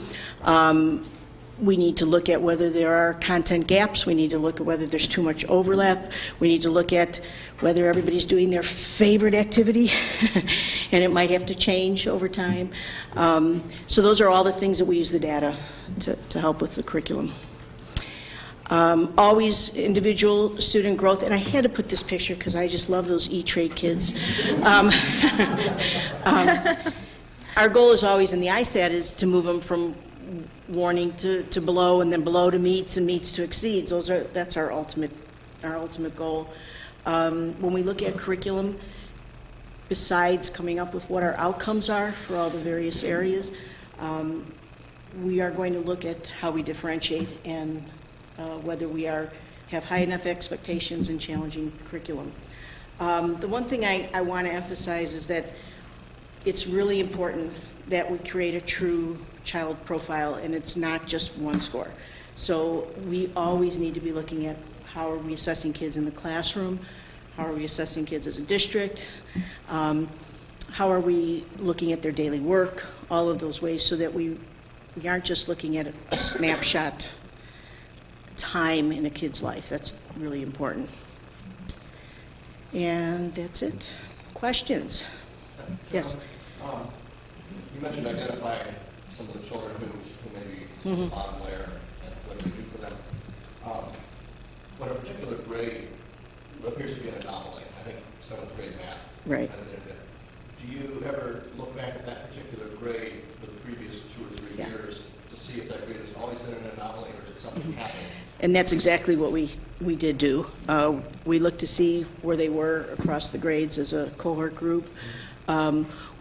We need to look at whether there are content gaps. We need to look at whether there's too much overlap. We need to look at whether everybody's doing their favorite activity, and it might have to change over time. So those are all the things that we use the data to help with the curriculum. Always individual student growth, and I had to put this picture because I just love those E-Trade kids. Our goal is always in the ISAT is to move them from warning to below, and then below to meets, and meets to exceeds. That's our ultimate goal. When we look at curriculum, besides coming up with what our outcomes are for all the various areas, we are going to look at how we differentiate and whether we have high enough expectations and challenging curriculum. The one thing I want to emphasize is that it's really important that we create a true child profile, and it's not just one score. So we always need to be looking at how are we assessing kids in the classroom, how are we assessing kids as a district, how are we looking at their daily work, all of those ways, so that we aren't just looking at a snapshot time in a kid's life. That's really important. And that's it. Questions? Yes? You mentioned identifying some of the children who may be bottom layer and what do we do for them. When a particular grade appears to be an anomaly, I think 7th grade math. Right. Do you ever look back at that particular grade for the previous 2 or 3 years to see if that grade has always been an anomaly or did something happen? And that's exactly what we did do. We looked to see where they were across the grades as a cohort group.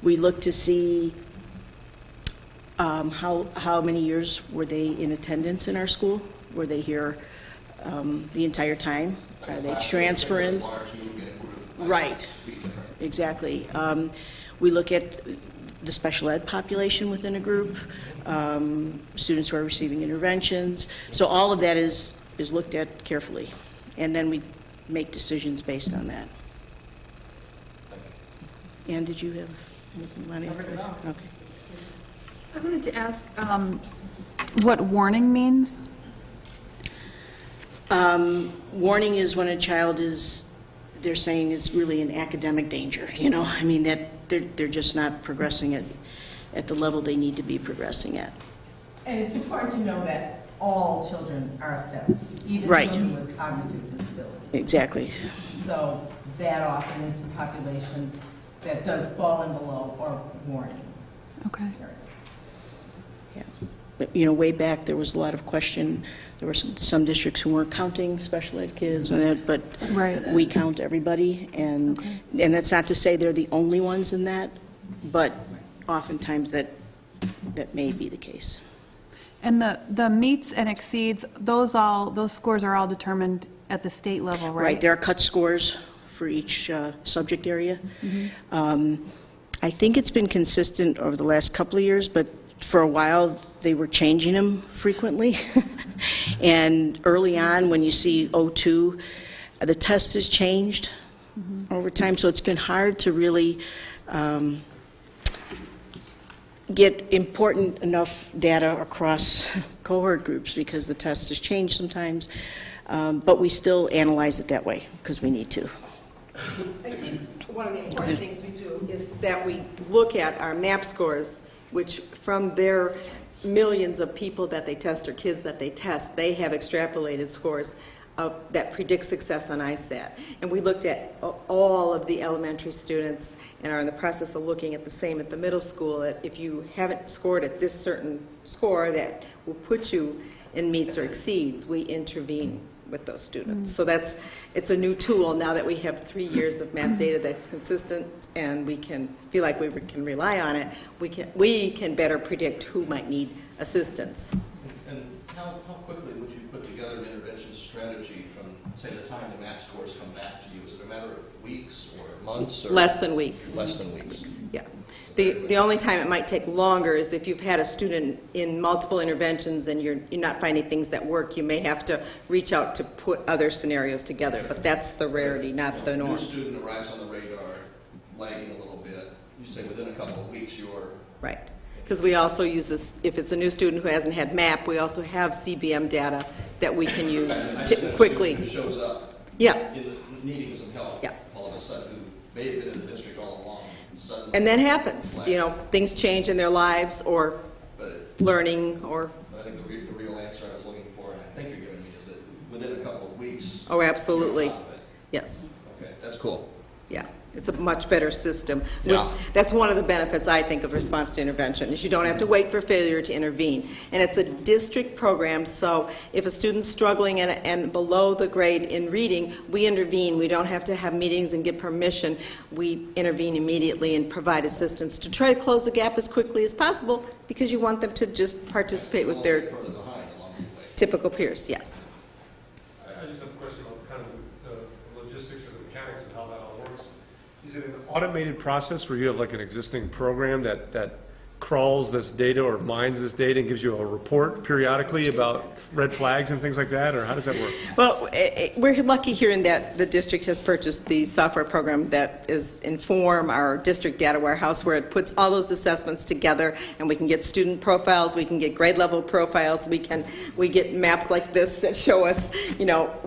We looked to see how many years were they in attendance in our school? Were they here the entire time? Are they transference? Right, exactly. We look at the special ed population within a group, students who are receiving interventions. So all of that is looked at carefully, and then we make decisions based on that. Ann, did you have anything you wanted to add? Okay. I wanted to ask what warning means. Warning is when a child they're saying it's really in academic danger, you know? I mean, that they're just not progressing at the level they need to be progressing at. And it's important to know that all children are assessed, even Right. children with cognitive disabilities. Exactly. So that often is the population that does fall in below or warning. Okay. Yeah. But, you know, way back, there was a lot of question. There were some districts who weren't counting special ed kids, and that, but Right. we count everybody, and that's not to say they're the only ones in that, but oftentimes that may be the case. And the meets and exceeds, those scores are all determined at the state level, right? Right, there are cut scores for each subject area. I think it's been consistent over the last couple of years, but for a while, they were changing them frequently. And early on, when you see 02, the test has changed over time, so it's been hard to really get important enough data across cohort groups because the test has changed sometimes, but we still analyze it that way because we need to. I think one of the important things we do is that we look at our MAP scores, which from their millions of people that they test or kids that they test, they have extrapolated scores that predict success on ISAT. And we looked at all of the elementary students and are in the process of looking at the same at the middle school. That if you haven't scored at this certain score that will put you in meets or exceeds, we intervene with those students. So it's a new tool now that we have 3 years of math data that's consistent and we can feel like we can rely on it. We can better predict who might need assistance. And how quickly would you put together an intervention strategy from, say, the time the MAP scores come back to you? Is it a matter of weeks or months? Or Less than weeks. Less than weeks. Yeah. The only time it might take longer is if you've had a student in multiple interventions and you're not finding things that work, you may have to reach out to put other scenarios together, but that's the rarity, not the norm. New student arrives on the radar, lagging a little bit. You say within a couple of weeks you're... Right. Because we also use this, if it's a new student who hasn't had MAP, we also have CBM data that we can use quickly. Who shows up needing some help all of a sudden, who may have been in the district all along. And that happens. You know, things change in their lives or learning or... I think the real answer I was looking for, and I think you're giving me, is that within a couple of weeks... Oh, absolutely. Yes. Okay, that's cool. Yeah. It's a much better system. Yeah. That's one of the benefits, I think, of response to intervention, is you don't have to wait for failure to intervene. And it's a district program, so if a student's struggling and below the grade in reading, we intervene. We don't have to have meetings and get permission. We intervene immediately and provide assistance to try to close the gap as quickly as possible because you want them to just participate with their typical peers. Yes. I just have a question about kind of the logistics or the mechanics of how that all works. Is it an automated process where you have like an existing program that crawls this data or mines this data and gives you a report periodically about red flags and things like that, or how does that work? Well, we're lucky here in that the district has purchased the software program that is Inform, our district data warehouse, where it puts all those assessments together, and we can get student profiles, we can get grade level profiles, we get maps like this that show us,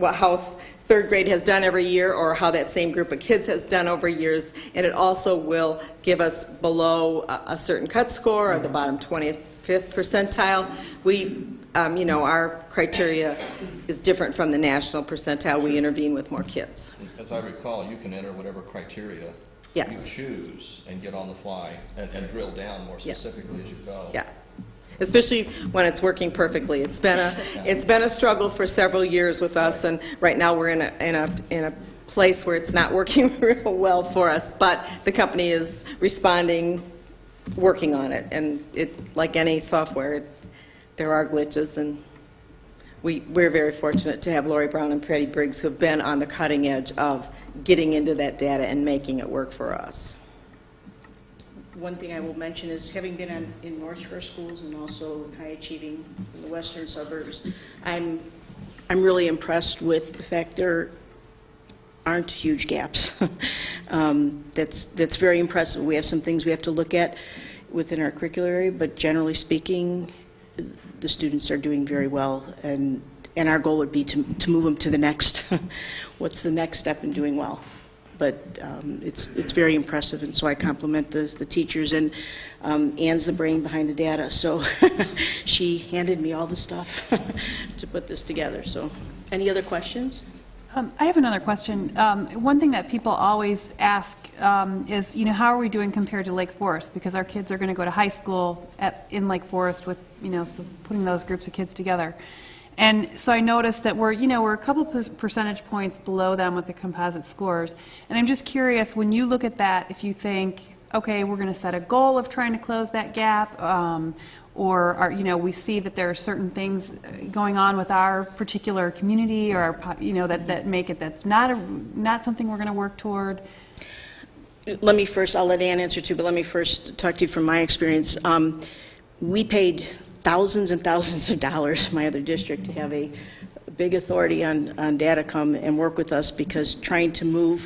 how third grade has done every year or how that same group of kids has done over years, and it also will give us below a certain cut score or the bottom 25th percentile. Our criteria is different from the national percentile. We intervene with more kids. As I recall, you can enter whatever criteria you choose and get on the fly and drill down more specifically as you go. Yeah. Especially when it's working perfectly. It's been a struggle for several years with us, and right now we're in a place where it's not working real well for us. But the company is responding, working on it, and like any software, there are glitches, and we're very fortunate to have Lori Brown and Patty Briggs, who have been on the cutting edge of getting into that data and making it work for us. One thing I will mention is, having been in North Shore schools and also high achieving in the western suburbs, I'm really impressed with the fact there aren't huge gaps. That's very impressive. We have some things we have to look at within our curricular area, but generally speaking, the students are doing very well, and our goal would be to move them to the next. What's the next step in doing well? But it's very impressive, and so I compliment the teachers, and Ann's the brain behind the data, so she handed me all the stuff to put this together. So, any other questions? I have another question. One thing that people always ask is, how are we doing compared to Lake Forest? Because our kids are going to go to high school in Lake Forest with, so putting those groups of kids together. And so I noticed that we're a couple percentage points below them with the composite scores. And I'm just curious, when you look at that, if you think, okay, we're going to set a goal of trying to close that gap, or we see that there are certain things going on with our particular community, or that make it that's not something we're going to work toward. Let me first, I'll let Ann answer too, but let me first talk to you from my experience. We paid thousands and thousands of dollars, my other district, to have a big authority on data come and work with us, because trying to move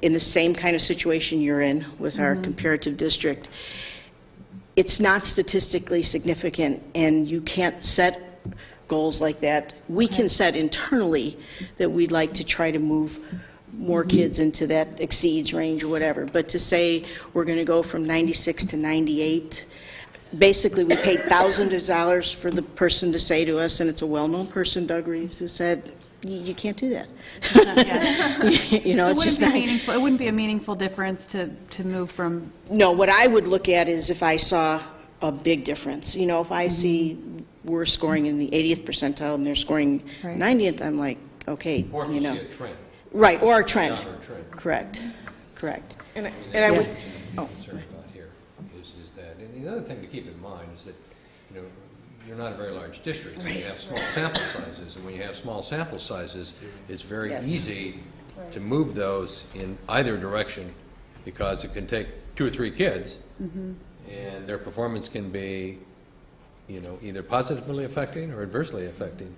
in the same kind of situation you're in with our comparative district, it's not statistically significant, and you can't set goals like that. We can set internally that we'd like to try to move more kids into that exceeds range or whatever, but to say we're going to go from 96 to 98, basically, we paid thousands of dollars for the person to say to us, and it's a well-known person, Doug Reeves, who said, you can't do that. It's just not meaningful. It wouldn't be a meaningful difference to move from. No, what I would look at is if I saw a big difference. If I see we're scoring in the 80th percentile and they're scoring 90th, I'm like, okay, Or if you see a trend. Right, or a trend. Correct. And I would. And the other thing to keep in mind is that, you're not a very large district, so you have small sample sizes, and when you have small sample sizes, it's very easy to move those in either direction, because it can take 2 or 3 kids, and their performance can be, either positively affecting or adversely affecting,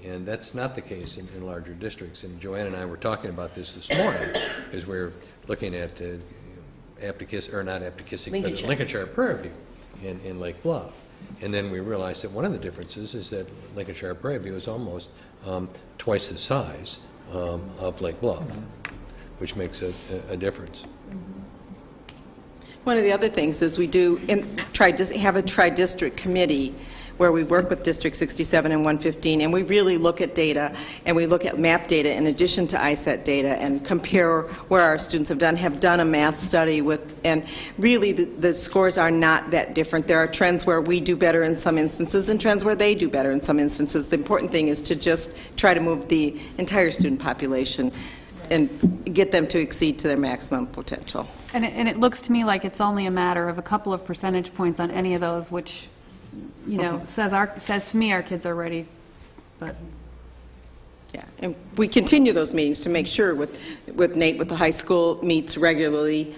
and that's not the case in larger districts. And Joanne and I were talking about this morning, as we're looking at Lincolnshire Prairie View in Lake Bluff. And then we realized that one of the differences is that Lincolnshire Prairie View is almost twice the size of Lake Bluff, which makes a difference. One of the other things is we do have a tri-district committee where we work with District 67 and 115, and we really look at data, and we look at map data in addition to ISET data, and compare where our students have done a math study with, and really the scores are not that different. There are trends where we do better in some instances and trends where they do better in some instances. The important thing is to just try to move the entire student population and get them to exceed to their maximum potential. And it looks to me like it's only a matter of a couple of percentage points on any of those, which says to me our kids are ready, but Yeah, and we continue those meetings to make sure with Nate, with the high school, meets regularly,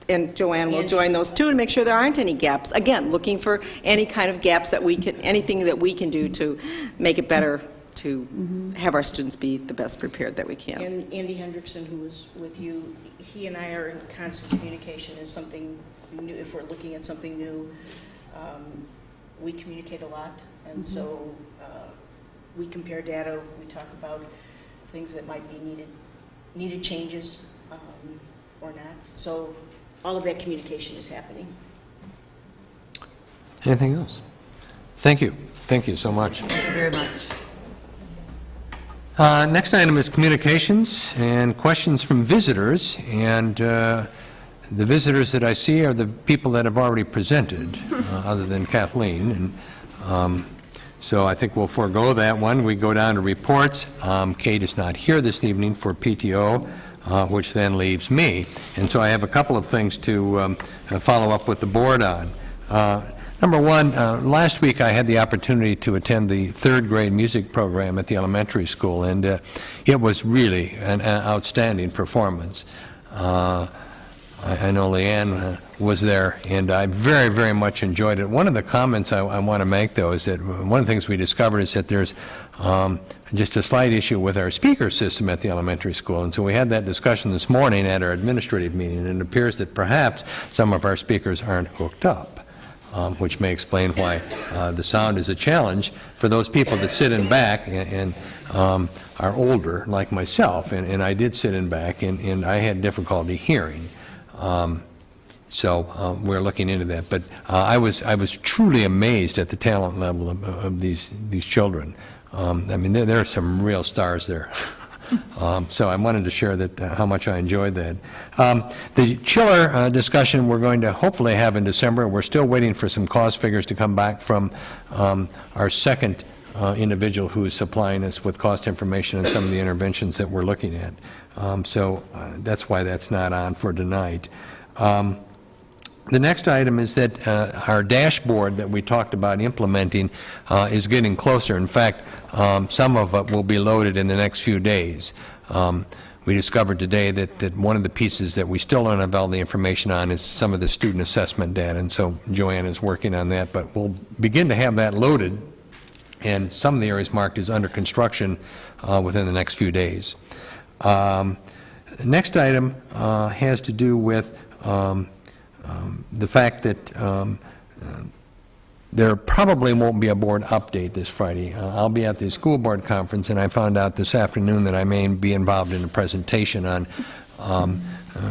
and Joanne will join those too, to make sure there aren't any gaps. Again, looking for any kind of gaps that we can, anything that we can do to make it better, to have our students be the best prepared that we can. And Andy Hendrickson, who was with you, he and I are in constant communication as something new. If we're looking at something new, we communicate a lot, and so we compare data. We talk about things that might be needed changes or not. So all of that communication is happening. Anything else? Thank you. Thank you so much. Thank you very much. Next item is communications and questions from visitors, and the visitors that I see are the people that have already presented, other than Kathleen, and so I think we'll forego that one. We go down to reports. Kate is not here this evening for PTO, which then leaves me, and so I have a couple of things to follow up with the board on. Number one, last week I had the opportunity to attend the third grade music program at the elementary school, and it was really an outstanding performance. I know Leanne was there, and I very, very much enjoyed it. One of the comments I want to make, though, is that one of the things we discovered is that there's just a slight issue with our speaker system at the elementary school, and so we had that discussion this morning at our administrative meeting, and it appears that perhaps some of our speakers aren't hooked up. Which may explain why the sound is a challenge for those people that sit in back and are older, like myself, and I did sit in back, and I had difficulty hearing. So we're looking into that. But I was truly amazed at the talent level of these children. I mean, there are some real stars there. So I wanted to share that how much I enjoyed that. The chiller discussion we're going to hopefully have in December. We're still waiting for some cost figures to come back from our second individual who is supplying us with cost information on some of the interventions that we're looking at. So that's why that's not on for tonight. The next item is that our dashboard that we talked about implementing is getting closer. In fact, some of it will be loaded in the next few days. We discovered today that one of the pieces that we still don't have all the information on is some of the student assessment data, and so Joanne is working on that, but we'll begin to have that loaded, and some of the areas marked as under construction within the next few days. Next item has to do with the fact that there probably won't be a board update this Friday. I'll be at the school board conference, and I found out this afternoon that I may be involved in a presentation on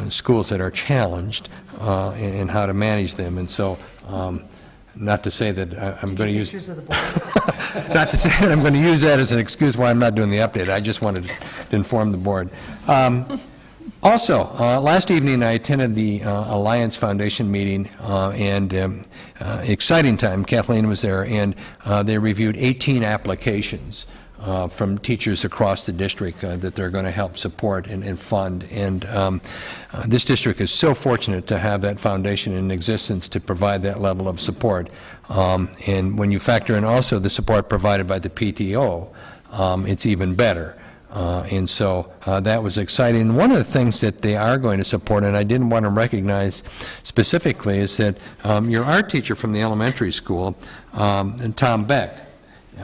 schools that are challenged and how to manage them. And so, not to say that I'm going to use Pictures of the board. not to say that I'm going to use that as an excuse why I'm not doing the update. I just wanted to inform the board. Also, last evening I attended the Alliance Foundation meeting, and exciting time. Kathleen was there, and they reviewed 18 applications from teachers across the district that they're going to help support and fund. And this district is so fortunate to have that foundation in existence to provide that level of support. And when you factor in also the support provided by the PTO, it's even better. And so that was exciting. One of the things that they are going to support, and I didn't want to recognize specifically, is that your art teacher from the elementary school, Tom Beck,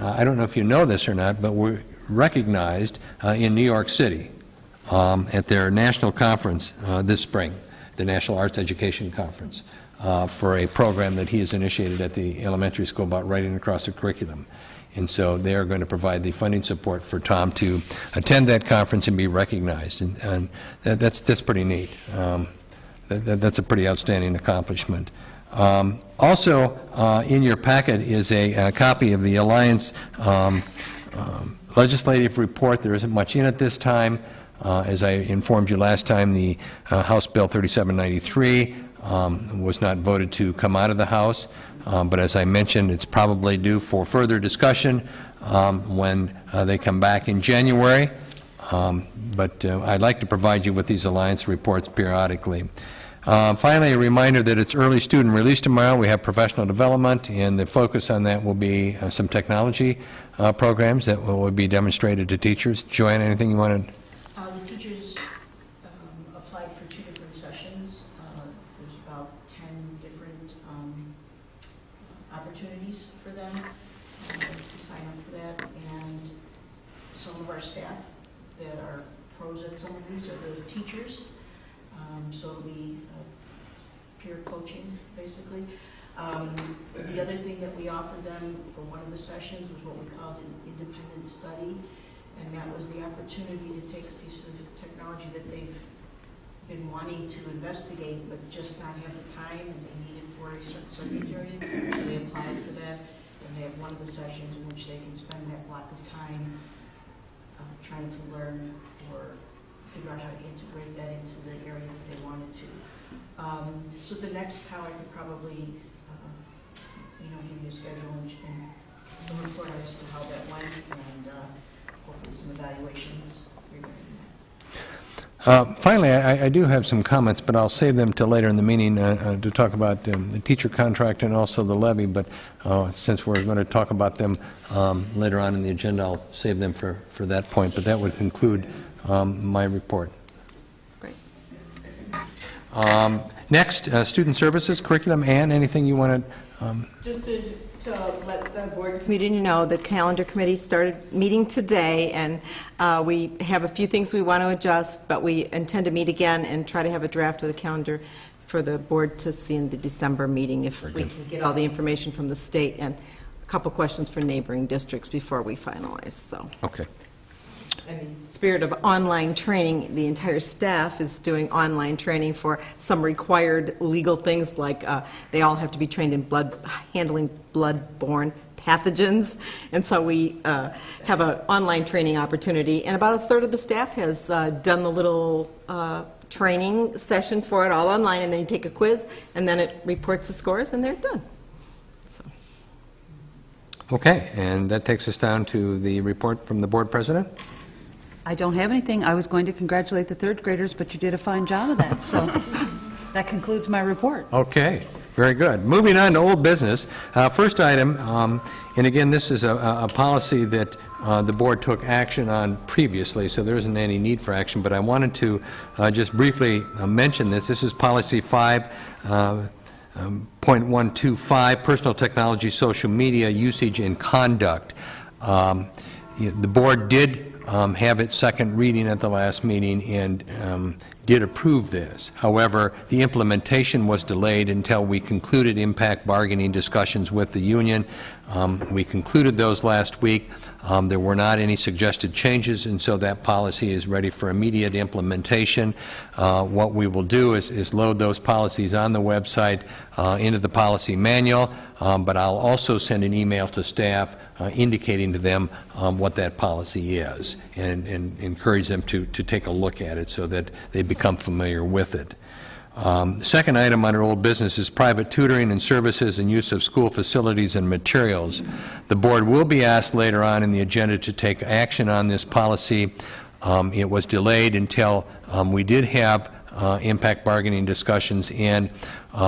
I don't know if you know this or not, but we're recognized in New York City at their national conference this spring, the National Arts Education Conference, for a program that he has initiated at the elementary school about writing across the curriculum. And so they are going to provide the funding support for Tom to attend that conference and be recognized. And that's pretty neat. That's a pretty outstanding accomplishment. Also, in your packet is a copy of the Alliance legislative report. There isn't much in it this time. As I informed you last time, the House Bill 3793 was not voted to come out of the House. But as I mentioned, it's probably due for further discussion when they come back in January. But I'd like to provide you with these Alliance reports periodically. Finally, a reminder that it's early student release tomorrow. We have professional development, and the focus on that will be some technology programs that will be demonstrated to teachers. Joanne, anything you wanted? The teachers applied for 2 different sessions. There's about 10 different opportunities for them to sign up for that. And some of our staff that are pros at some of these are the teachers. So it'll be peer coaching, basically. The other thing that we offered them for one of the sessions was what we called an independent study, and that was the opportunity to take a piece of technology that they've been wanting to investigate, but just not have the time, and they needed for a certain study period. So they applied for that, and they have one of the sessions in which they can spend that block of time trying to learn or figure out how to integrate that into the area that they wanted to. So the next how I could probably give you a schedule and a report as to how that went, and hopefully some evaluations regarding that. Finally, I do have some comments, but I'll save them till later in the meeting to talk about the teacher contract and also the levy, but since we're going to talk about them later on in the agenda, I'll save them for that point, but that would conclude my report. Great. Next, student services, curriculum. Ann, anything you want to... Just to let the board committee know, the calendar committee started meeting today, and we have a few things we want to adjust, but we intend to meet again and try to have a draft of the calendar for the board to see in the December meeting if we can get all the information from the state, and a couple questions for neighboring districts before we finalize. So. Okay. In the spirit of online training, the entire staff is doing online training for some required legal things, like they all have to be trained in handling blood-borne pathogens, and so we have an online training opportunity, and about a third of the staff has done the little training session for it, all online, and then you take a quiz, and then it reports the scores, and they're done. So. Okay, and that takes us down to the report from the board president. I don't have anything. I was going to congratulate the third graders, but you did a fine job of that, so that concludes my report. Okay, very good. Moving on to old business. First item, and again, this is a policy that the board took action on previously, so there isn't any need for action, but I wanted to just briefly mention this. This is policy 5.125, personal technology, social media usage and conduct. The board did have its second reading at the last meeting and did approve this. However, the implementation was delayed until we concluded impact bargaining discussions with the union. We concluded those last week. There were not any suggested changes, and so that policy is ready for immediate implementation. What we will do is load those policies on the website into the policy manual, but I'll also send an email to staff indicating to them what that policy is, and encourage them to take a look at it so that they become familiar with it. The second item under old business is private tutoring and services and use of school facilities and materials. The board will be asked later on in the agenda to take action on this policy. It was delayed until we did have impact bargaining discussions, and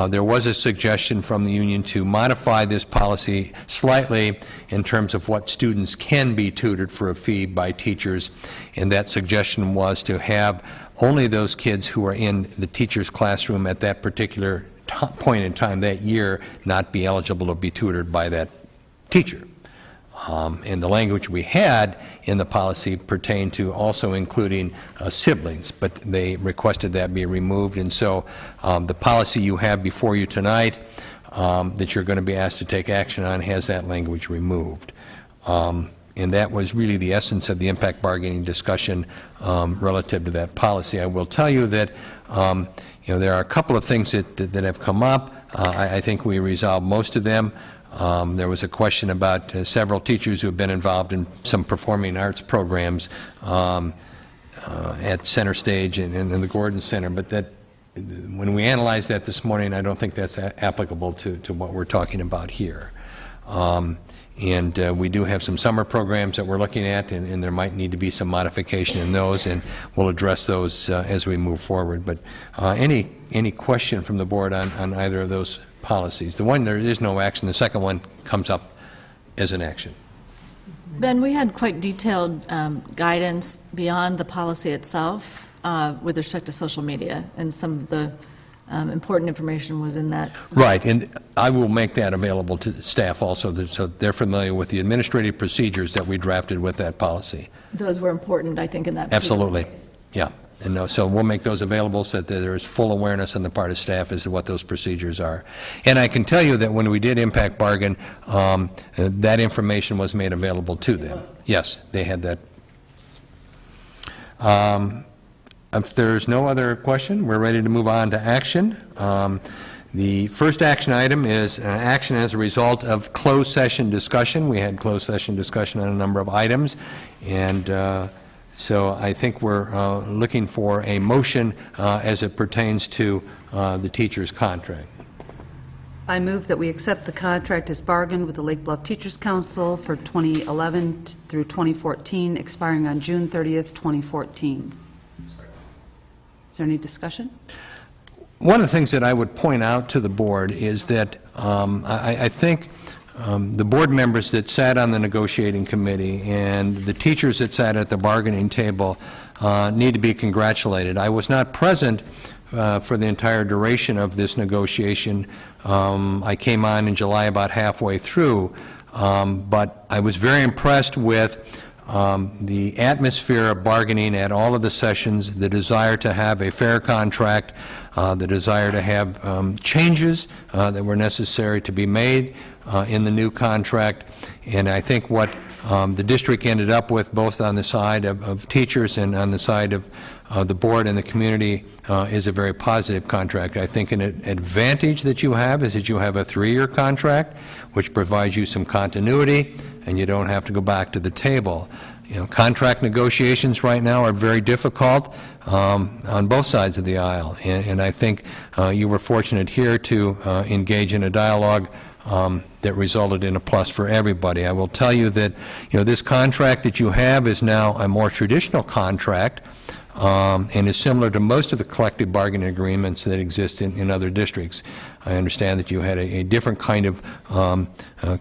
there was a suggestion from the union to modify this policy slightly in terms of what students can be tutored for a fee by teachers, and that suggestion was to have only those kids who are in the teacher's classroom at that particular point in time that year not be eligible to be tutored by that teacher. And the language we had in the policy pertained to also including siblings, but they requested that be removed, and so the policy you have before you tonight that you're going to be asked to take action on has that language removed. And that was really the essence of the impact bargaining discussion relative to that policy. I will tell you that there are a couple of things that have come up. I think we resolved most of them. There was a question about several teachers who have been involved in some performing arts programs at Center Stage and in the Gordon Center, but that when we analyzed that this morning, I don't think that's applicable to what we're talking about here. And we do have some summer programs that we're looking at, and there might need to be some modification in those, and we'll address those as we move forward. But any question from the board on either of those policies? The one there is no action, the second one comes up as an action. Ben, we had quite detailed guidance beyond the policy itself with respect to social media, and some of the important information was in that. Right, and I will make that available to the staff also, so they're familiar with the administrative procedures that we drafted with that policy. Those were important, I think, in that particular Absolutely, case. yeah. And so we'll make those available so that there is full awareness on the part of staff as to what those procedures are. And I can tell you that when we did impact bargain, that information was made available to them. Yes, they had that. If there's no other question, we're ready to move on to action. The first action item is action as a result of closed session discussion. We had closed session discussion on a number of items, and so I think we're looking for a motion as it pertains to the teacher's contract. I move that we accept the contract as bargained with the Lake Bluff Teachers Council for 2011 through 2014, expiring on June 30th, 2014. Is there any discussion? One of the things that I would point out to the board is that I think the board members that sat on the negotiating committee and the teachers that sat at the bargaining table need to be congratulated. I was not present for the entire duration of this negotiation. I came on in July about halfway through, but I was very impressed with the atmosphere of bargaining at all of the sessions, the desire to have a fair contract, the desire to have changes that were necessary to be made in the new contract. And I think what the district ended up with, both on the side of teachers and on the side of the board and the community, is a very positive contract. I think an advantage that you have is that you have a 3-year contract, which provides you some continuity, and you don't have to go back to the table. You know, contract negotiations right now are very difficult on both sides of the aisle, and I think you were fortunate here to engage in a dialogue that resulted in a plus for everybody. I will tell you that, you know, this contract that you have is now a more traditional contract, and is similar to most of the collective bargaining agreements that exist in other districts. I understand that you had a different kind of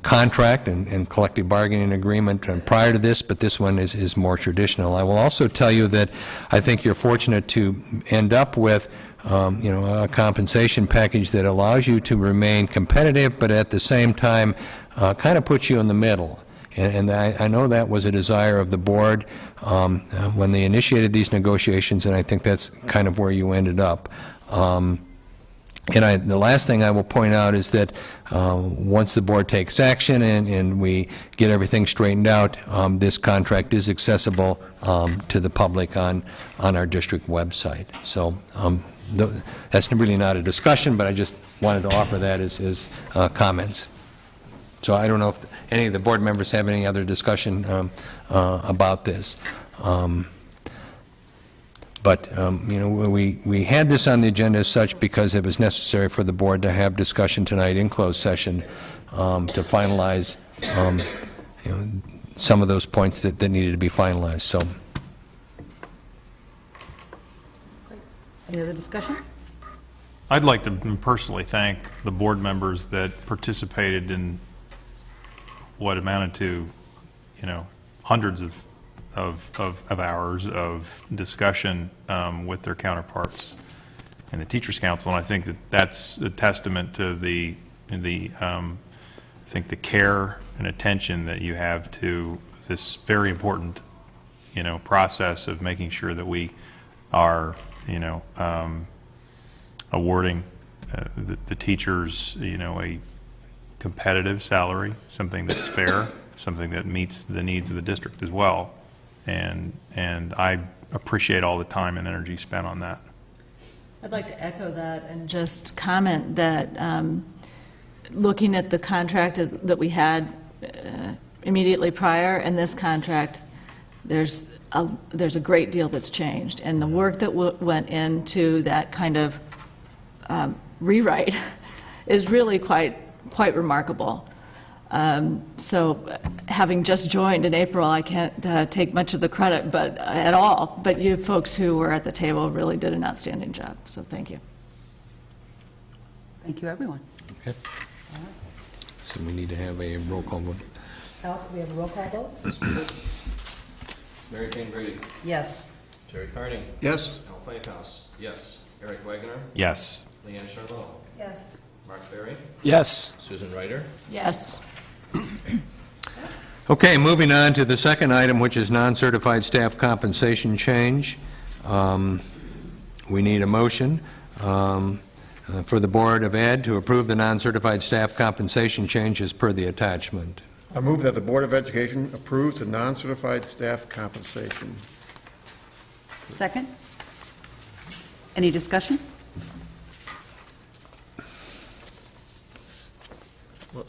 contract and collective bargaining agreement prior to this, but this one is more traditional. I will also tell you that I think you're fortunate to end up with you know, a compensation package that allows you to remain competitive, but at the same time kind of puts you in the middle. And I know that was a desire of the board when they initiated these negotiations, and I think that's kind of where you ended up. And the last thing I will point out is that once the board takes action and we get everything straightened out, this contract is accessible to the public on our district website. So that's really not a discussion, but I just wanted to offer that as comments. So I don't know if any of the board members have any other discussion about this. But you know, we had this on the agenda as such because it was necessary for the board to have discussion tonight in closed session to finalize you know, some of those points that needed to be finalized. So, Any other discussion? I'd like to personally thank the board members that participated in what amounted to, you know, hundreds of hours of discussion with their counterparts in the Teachers Council, and I think that that's a testament to the I think the care and attention that you have to this very important, you know, process of making sure that we are, you know, awarding the teachers, you know, a competitive salary, something that's fair, something that meets the needs of the district as well. And I appreciate all the time and energy spent on that. I'd like to echo that and just comment that looking at the contract that we had immediately prior and this contract, there's a great deal that's changed. And the work that went into that kind of rewrite is really quite remarkable. So having just joined in April, I can't take much of the credit at all, but you folks who were at the table really did an outstanding job, so thank you. Thank you, everyone. okay. So we need to have a roll call vote. Al, can we have a roll call vote? Mary Jane Brady. Yes. Terry Carney. Yes? Al Pfeifhaus. Yes. Eric Wagner. Yes. Leanne Charlot. Yes. Mark Berry. Yes. Susan Ryder. Yes. Okay, moving on to the second item, which is non-certified staff compensation change. We need a motion for the Board of Ed to approve the non-certified staff compensation change as per the attachment. I move that the Board of Education approves the non-certified staff compensation. Second? Any discussion? Well,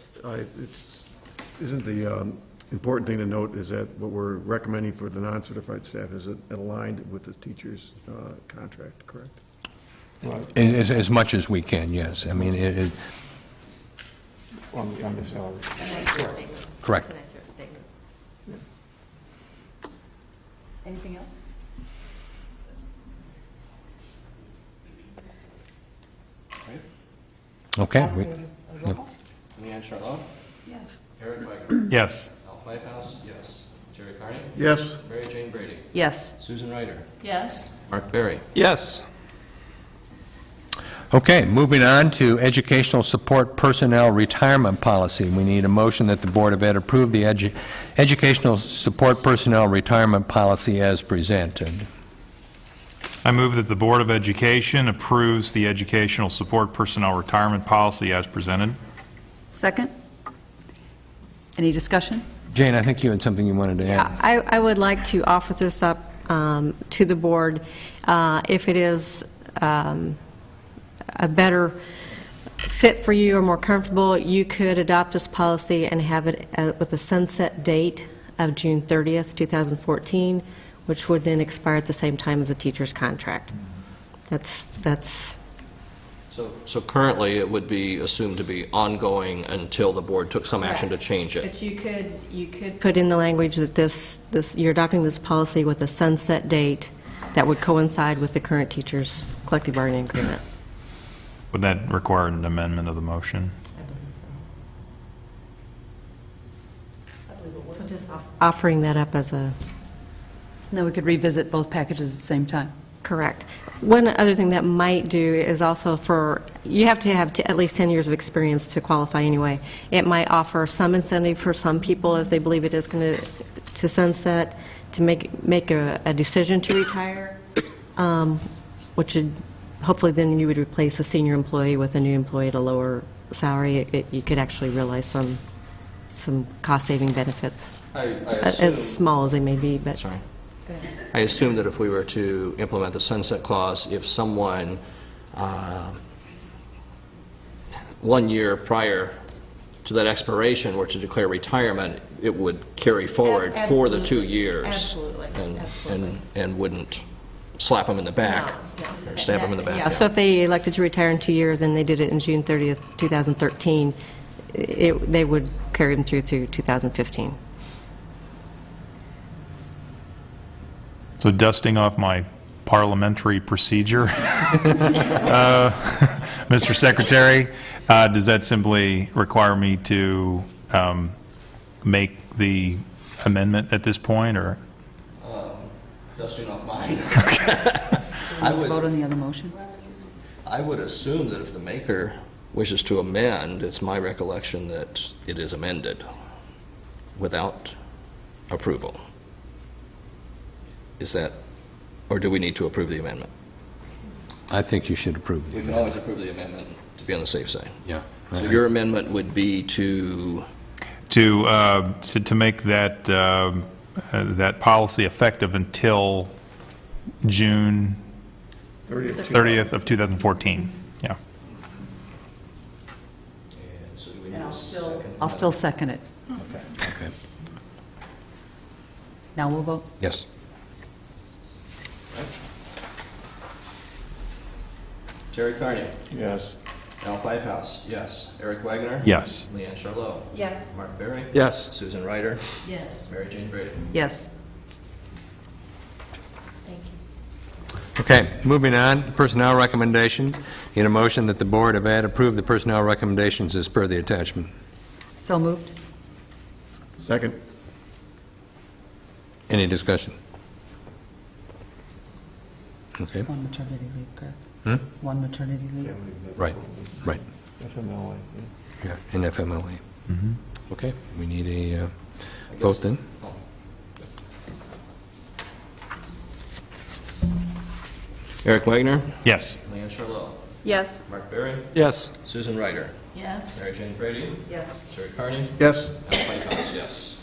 isn't the important thing to note is that what we're recommending for the non-certified staff is it aligned with the teacher's contract, correct? As much as we can, yes. I mean, On the salary. correct. An accurate statement. Anything else? Okay. Leanne Charlot. Yes. Eric Wagner. Yes. Al Pfeifhaus. Yes. Terry Carney. Yes? Mary Jane Brady. Yes. Susan Ryder. Yes. Mark Berry. Yes. Okay, moving on to educational support personnel retirement policy. We need a motion that the Board of Ed approve the educational support personnel retirement policy as presented. I move that the Board of Education approves the educational support personnel retirement policy as presented. Second? Any discussion? Jane, I think you had something you wanted to add. I would like to offer this up to the board. If it is a better fit for you or more comfortable, you could adopt this policy and have it with a sunset date of June 30th, 2014, which would then expire at the same time as a teacher's contract. That's So currently, it would be assumed to be ongoing until the board took some action to change it. But you could put in the language that you're adopting this policy with a sunset date that would coincide with the current teachers' collective bargaining agreement. Would that require an amendment of the motion? So just offering that up as a... Now we could revisit both packages at the same time. Correct. One other thing that might do is also you have to have at least 10 years of experience to qualify anyway. It might offer some incentive for some people if they believe it is going to sunset, to make a decision to retire, which would, hopefully then you would replace a senior employee with a new employee at a lower salary. You could actually realize some cost-saving benefits, as small as they may be. But Sorry. I assume that if we were to implement the sunset clause, if someone 1 year prior to that expiration were to declare retirement, it would carry forward for the 2 years. Absolutely. And wouldn't slap them in the back. Or stab them in the back. Yeah, so if they elected to retire in 2 years and they did it in June 30th, 2013, they would carry them through to 2015. So dusting off my parliamentary procedure, Mr. Secretary, does that simply require me to make the amendment at this point, or? Dusting off mine. I would vote on the other motion. I would assume that if the maker wishes to amend, it's my recollection that it is amended without approval. Is that, or do we need to approve the amendment? I think you should approve. We can always approve the amendment to be on the safe side. Yeah. So your amendment would be to make that policy effective until June 30th of 2014. Yeah. And so do we need a second? I'll still second it. Okay. Now we'll vote. Yes. Terry Carney. Yes. Al Pfeifhaus. Yes. Eric Wagner. Yes. Leanne Charlot. Yes. Mark Berry. Yes. Susan Ryder. Yes. Mary Jane Brady. Yes. Okay, moving on, personnel recommendations. Need a motion that the Board of Ed approve the personnel recommendations as per the attachment. So moved. Second. Any discussion? Okay. One maternity leave, correct? Hmm? One maternity leave. Right, right. FMLA. Yeah, in FMLA. Okay, we need a vote then. Eric Wagner, Yes. Leanne Charlotte, Yes. Mark Berry, Yes. Susan Ryder, Yes. Mary Jane Brady, Yes. Terry Carney, Yes. Al Playhouse, yes.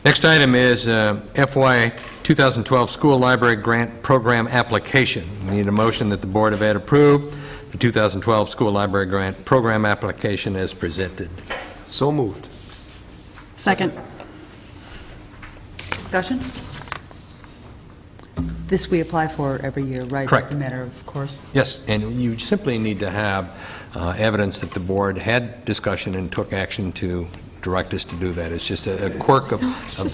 Next item is FY 2012 School Library Grant Program Application. We need a motion that the Board of Ed approve the 2012 School Library Grant Program Application as presented. So moved. Second. Discussion? This we apply for every year, right? Correct. As a matter of course. Yes, and you simply need to have evidence that the board had discussion and took action to direct us to do that. It's just a quirk of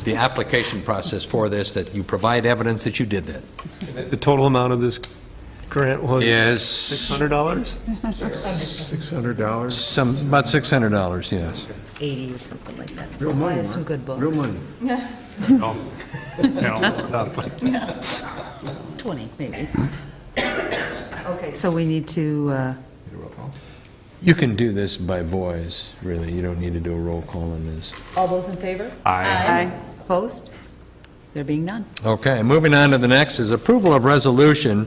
the application process for this, that you provide evidence that you did that. The total amount of this grant was Is $600? $600. about $600, yes. It's 80 or something like that. Real money, Some Mark. good books. Real money. No. No. 20, maybe. Okay, so we need to, You can do this by voice, really. You don't need to do a roll call on this. all those in favor? Aye. Opposed? There being none. Okay, moving on to the next is approval of resolution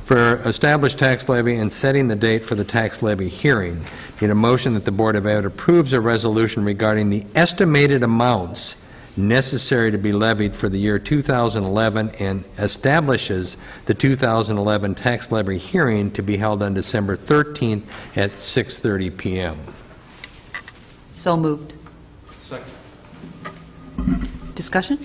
for established tax levy and setting the date for the tax levy hearing. Need a motion that the Board of Ed approves a resolution regarding the estimated amounts necessary to be levied for the year 2011 and establishes the 2011 tax levy hearing to be held on December 13th at 6:30 p.m. So moved. Second. Discussion?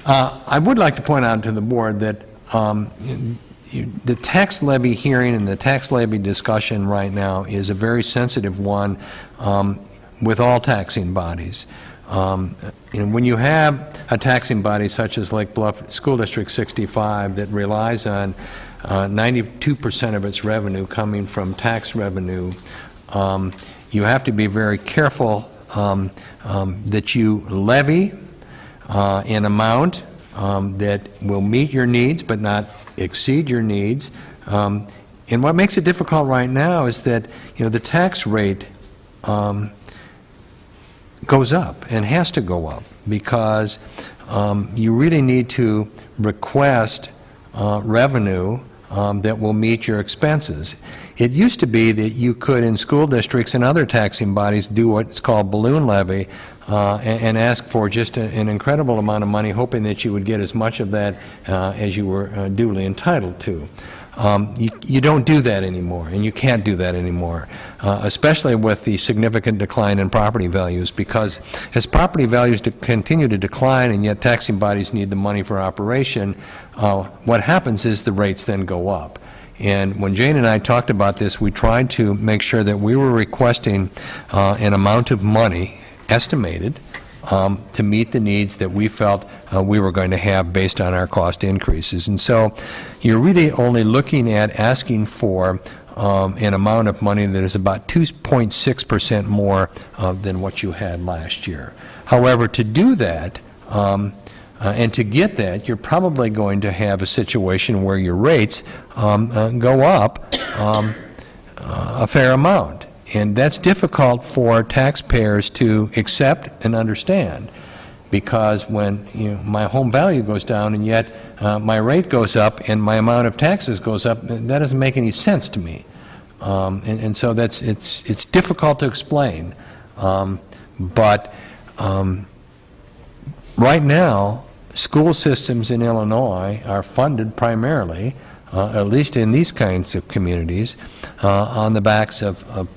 I would like to point out to the board that the tax levy hearing and the tax levy discussion right now is a very sensitive one with all taxing bodies. And when you have a taxing body such as Lake Bluff School District 65 that relies on 92% of its revenue coming from tax revenue, you have to be very careful that you levy an amount that will meet your needs but not exceed your needs. And what makes it difficult right now is that, the tax rate goes up and has to go up because you really need to request revenue that will meet your expenses. It used to be that you could, in school districts and other taxing bodies, do what's called balloon levy and ask for just an incredible amount of money, hoping that you would get as much of that as you were duly entitled to. You don't do that anymore, and you can't do that anymore, especially with the significant decline in property values, because as property values continue to decline and yet taxing bodies need the money for operation, what happens is the rates then go up. And when Jane and I talked about this, we tried to make sure that we were requesting an amount of money estimated to meet the needs that we felt we were going to have based on our cost increases. And so you're really only looking at asking for an amount of money that is about 2.6% more than what you had last year. However, to do that, and to get that, you're probably going to have a situation where your rates go up a fair amount. And that's difficult for taxpayers to accept and understand, because when my home value goes down and yet my rate goes up and my amount of taxes goes up, that doesn't make any sense to me. And so it's difficult to explain. But right now, school systems in Illinois are funded primarily, at least in these kinds of communities, on the backs of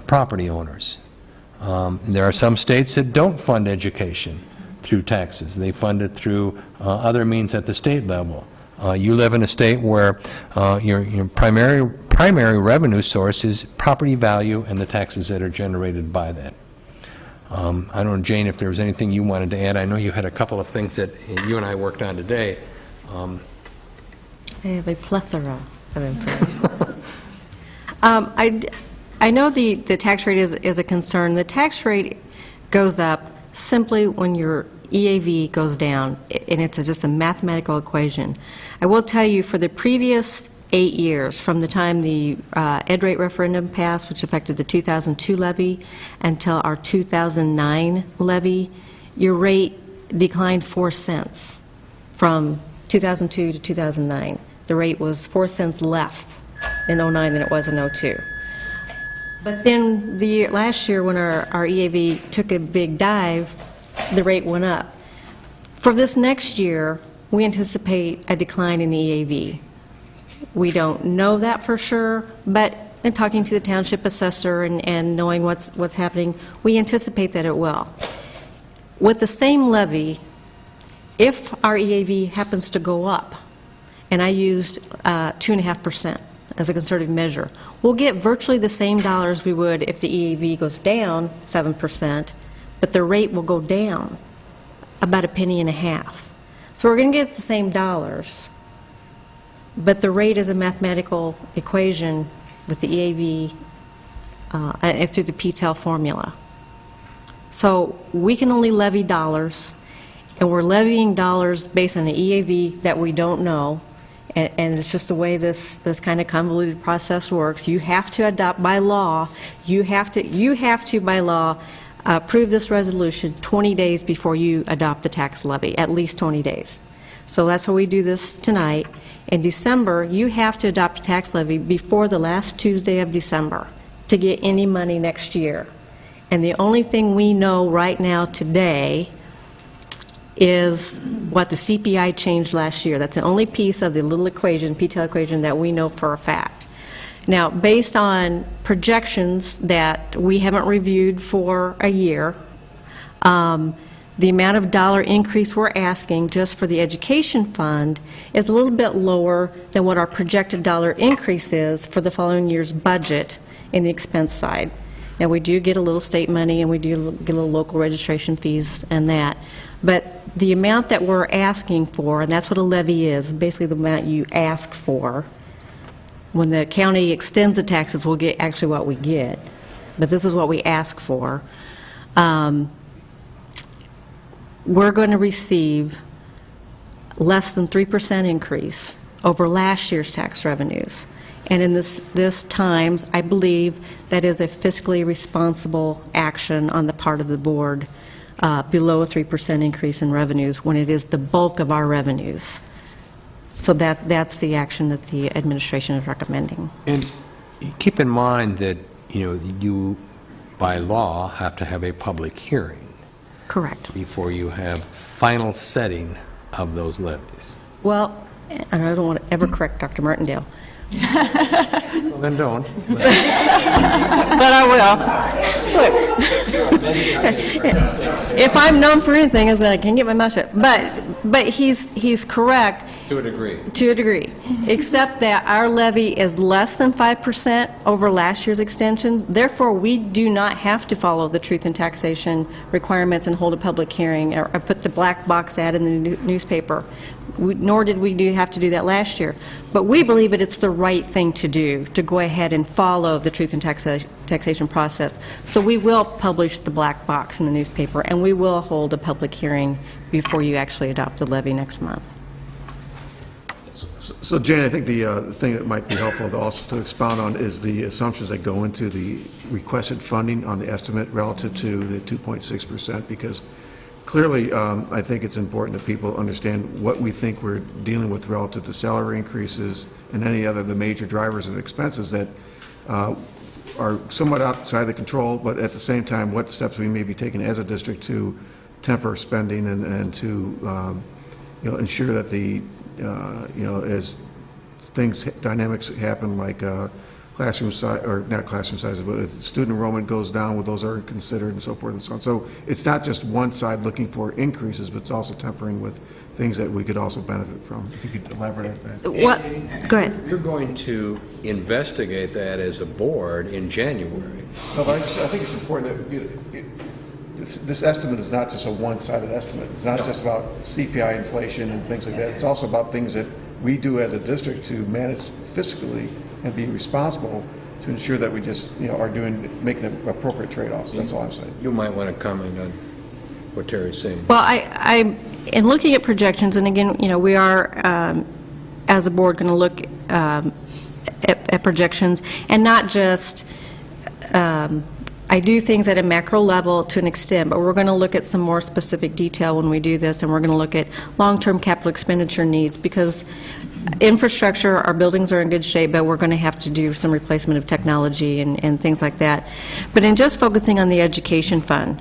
property owners. There are some states that don't fund education through taxes. They fund it through other means at the state level. You live in a state where your primary revenue source is property value and the taxes that are generated by that. I don't know, Jane, if there was anything you wanted to add. I know you had a couple of things that you and I worked on today. I have a plethora of information. I know the tax rate is a concern. The tax rate goes up simply when your EAV goes down, and it's just a mathematical equation. I will tell you, for the previous 8 years, from the time the ed rate referendum passed, which affected the 2002 levy, until our 2009 levy, your rate declined 4 cents from 2002 to 2009. The rate was 4 cents less in 09 than it was in 02. But then last year, when our EAV took a big dive, the rate went up. For this next year, we anticipate a decline in the EAV. We don't know that for sure, but in talking to the township assessor and knowing what's happening, we anticipate that it will. With the same levy, if our EAV happens to go up, and I used 2.5% as a conservative measure, we'll get virtually the same dollars we would if the EAV goes down 7%, but the rate will go down about $0.015. So we're going to get the same dollars, but the rate is a mathematical equation with the EAV through the PTEL formula. So we can only levy dollars, and we're levying dollars based on an EAV that we don't know, and it's just the way this kind of convoluted process works. You have to adopt by law, you have to by law approve this resolution 20 days before you adopt the tax levy, at least 20 days. So that's why we do this tonight. In December, you have to adopt a tax levy before the last Tuesday of December to get any money next year. And the only thing we know right now today is what the CPI changed last year. That's the only piece of the little equation, PTEL equation, that we know for a fact. Now, based on projections that we haven't reviewed for a year, the amount of dollar increase we're asking just for the education fund is a little bit lower than what our projected dollar increase is for the following year's budget in the expense side. Now, we do get a little state money, and we do get a little local registration fees and that. But the amount that we're asking for, and that's what a levy is, basically the amount you ask for. When the county extends the taxes, we'll get actually what we get. But this is what we ask for. We're going to receive less than 3% increase over last year's tax revenues. And in this times, I believe that is a fiscally responsible action on the part of the board, below a 3% increase in revenues when it is the bulk of our revenues. So that's the action that the administration is recommending. And keep in mind that, you, by law, have to have a public hearing. Correct. Before you have final setting of those levies. Well, and I don't want to ever correct Dr. Martindale. Well, then don't. But I will. Look, if I'm known for anything, is that I can get my mouth shut. But he's correct. To a degree. To a degree. Except that our levy is less than 5% over last year's extensions. Therefore, we do not have to follow the truth in taxation requirements and hold a public hearing or put the black box ad in the newspaper. Nor did we have to do that last year. But we believe that it's the right thing to do, to go ahead and follow the truth in taxation process. So we will publish the black box in the newspaper, and we will hold a public hearing before you actually adopt the levy next month. So Jane, I think the thing that might be helpful to also to expound on is the assumptions that go into the requested funding on the estimate relative to the 2.6%, because clearly I think it's important that people understand what we think we're dealing with relative to salary increases and any other the major drivers of expenses that are somewhat outside the control, but at the same time what steps we may be taking as a district to temper spending and to ensure that the as dynamics happen, like classroom size, or not classroom sizes, but if student enrollment goes down, well, those are considered and so forth and so on. So it's not just one side looking for increases, but it's also tempering with things that we could also benefit from. If you could elaborate on that. What? Go ahead. You're going to investigate that as a board in January. No, but I think it's important that this estimate is not just a one-sided estimate. It's not just about CPI inflation and things like that. It's also about things that we do as a district to manage fiscally and be responsible to ensure that we just, are making the appropriate trade-offs. That's all I'm saying. You might want to comment on. what Terry's saying. Well, in looking at projections, and again, we are, as a board, going to look at projections, and not just, I do things at a macro level to an extent, but we're going to look at some more specific detail when we do this, and we're going to look at long-term capital expenditure needs, because infrastructure, our buildings are in good shape, but we're going to have to do some replacement of technology and things like that. But in just focusing on the education fund,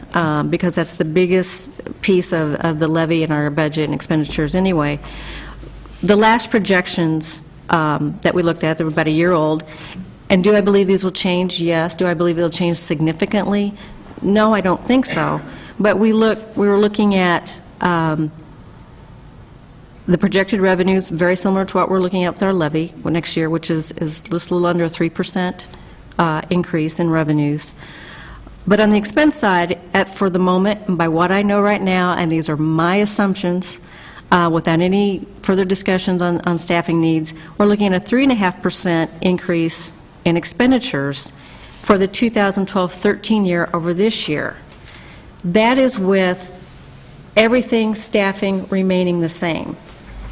because that's the biggest piece of the levy in our budget and expenditures anyway, the last projections that we looked at, they were about a year old, and do I believe these will change? Yes. Do I believe they'll change significantly? No, I don't think so. But we were looking at the projected revenues, very similar to what we're looking at with our levy next year, which is just a little under a 3% increase in revenues. But on the expense side, for the moment, and by what I know right now, and these are my assumptions, without any further discussions on staffing needs, we're looking at a 3.5% increase in expenditures for the 2012-13 year over this year. That is with everything, staffing remaining the same.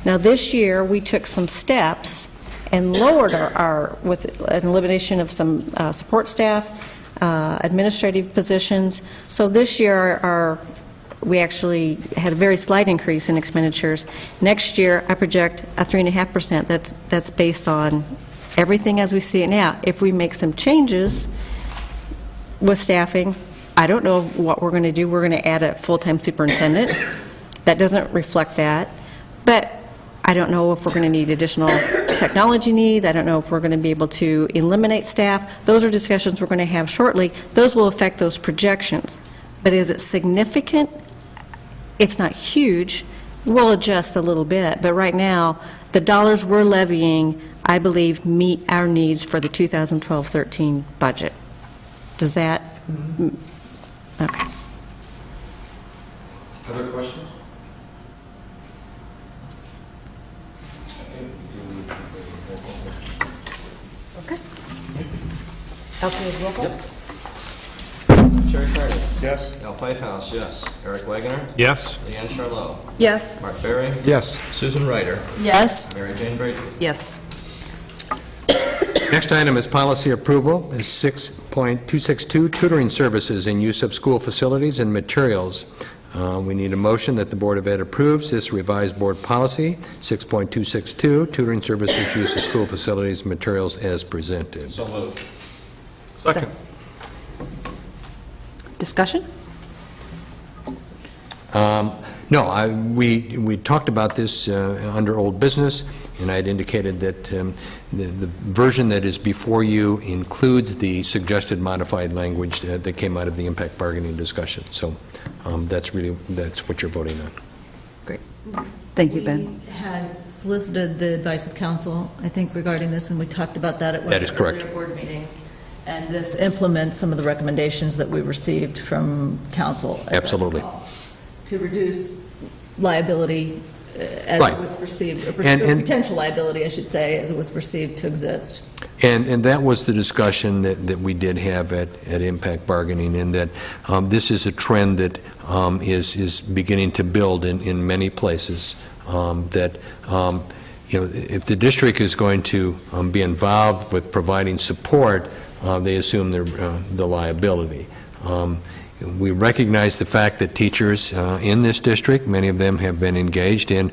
Now, this year, we took some steps and lowered with an elimination of some support staff, administrative positions. So this year, we actually had a very slight increase in expenditures. Next year, I project a 3.5%. That's based on everything as we see it now. If we make some changes with staffing, I don't know what we're going to do. We're going to add a full-time superintendent. That doesn't reflect that. But I don't know if we're going to need additional technology needs. I don't know if we're going to be able to eliminate staff. Those are discussions we're going to have shortly. Those will affect those projections. But is it significant? It's not huge. We'll adjust a little bit. But right now, the dollars we're levying, I believe, meet our needs for the 2012-13 budget. Does that? Okay. Other questions? Okay. Okay, roll call? Yep. Terry Carney. Yes. Al Pfeifhouse, yes. Eric Wagoner. Yes. Leanne Charlot. Yes. Mark Berry. Yes. Susan Ryder. Yes. Mary Jane Brady. Yes. Next item is policy approval, is 6.262, tutoring services and use of school facilities and materials. We need a motion that the Board of Ed approves this revised board policy, 6.262, tutoring services, use of school facilities and materials as presented. So moved. Second. Discussion? No, we talked about this under old business, and I had indicated that the version that is before you includes the suggested modified language that came out of the impact bargaining discussion. So that's what you're voting on. Great. Thank you, Ben. We had solicited the advice of counsel, I think, regarding this, and we talked about that at one That of is the correct. earlier board meetings. And this implements some of the recommendations that we received from council, as I Absolutely. recall, to reduce liability as Right. it was perceived, or And- potential liability, I should say, as it was perceived to exist. And that was the discussion that we did have at impact bargaining, in that this is a trend that is beginning to build in many places, that if the district is going to be involved with providing support, they assume the liability. We recognize the fact that teachers in this district, many of them have been engaged in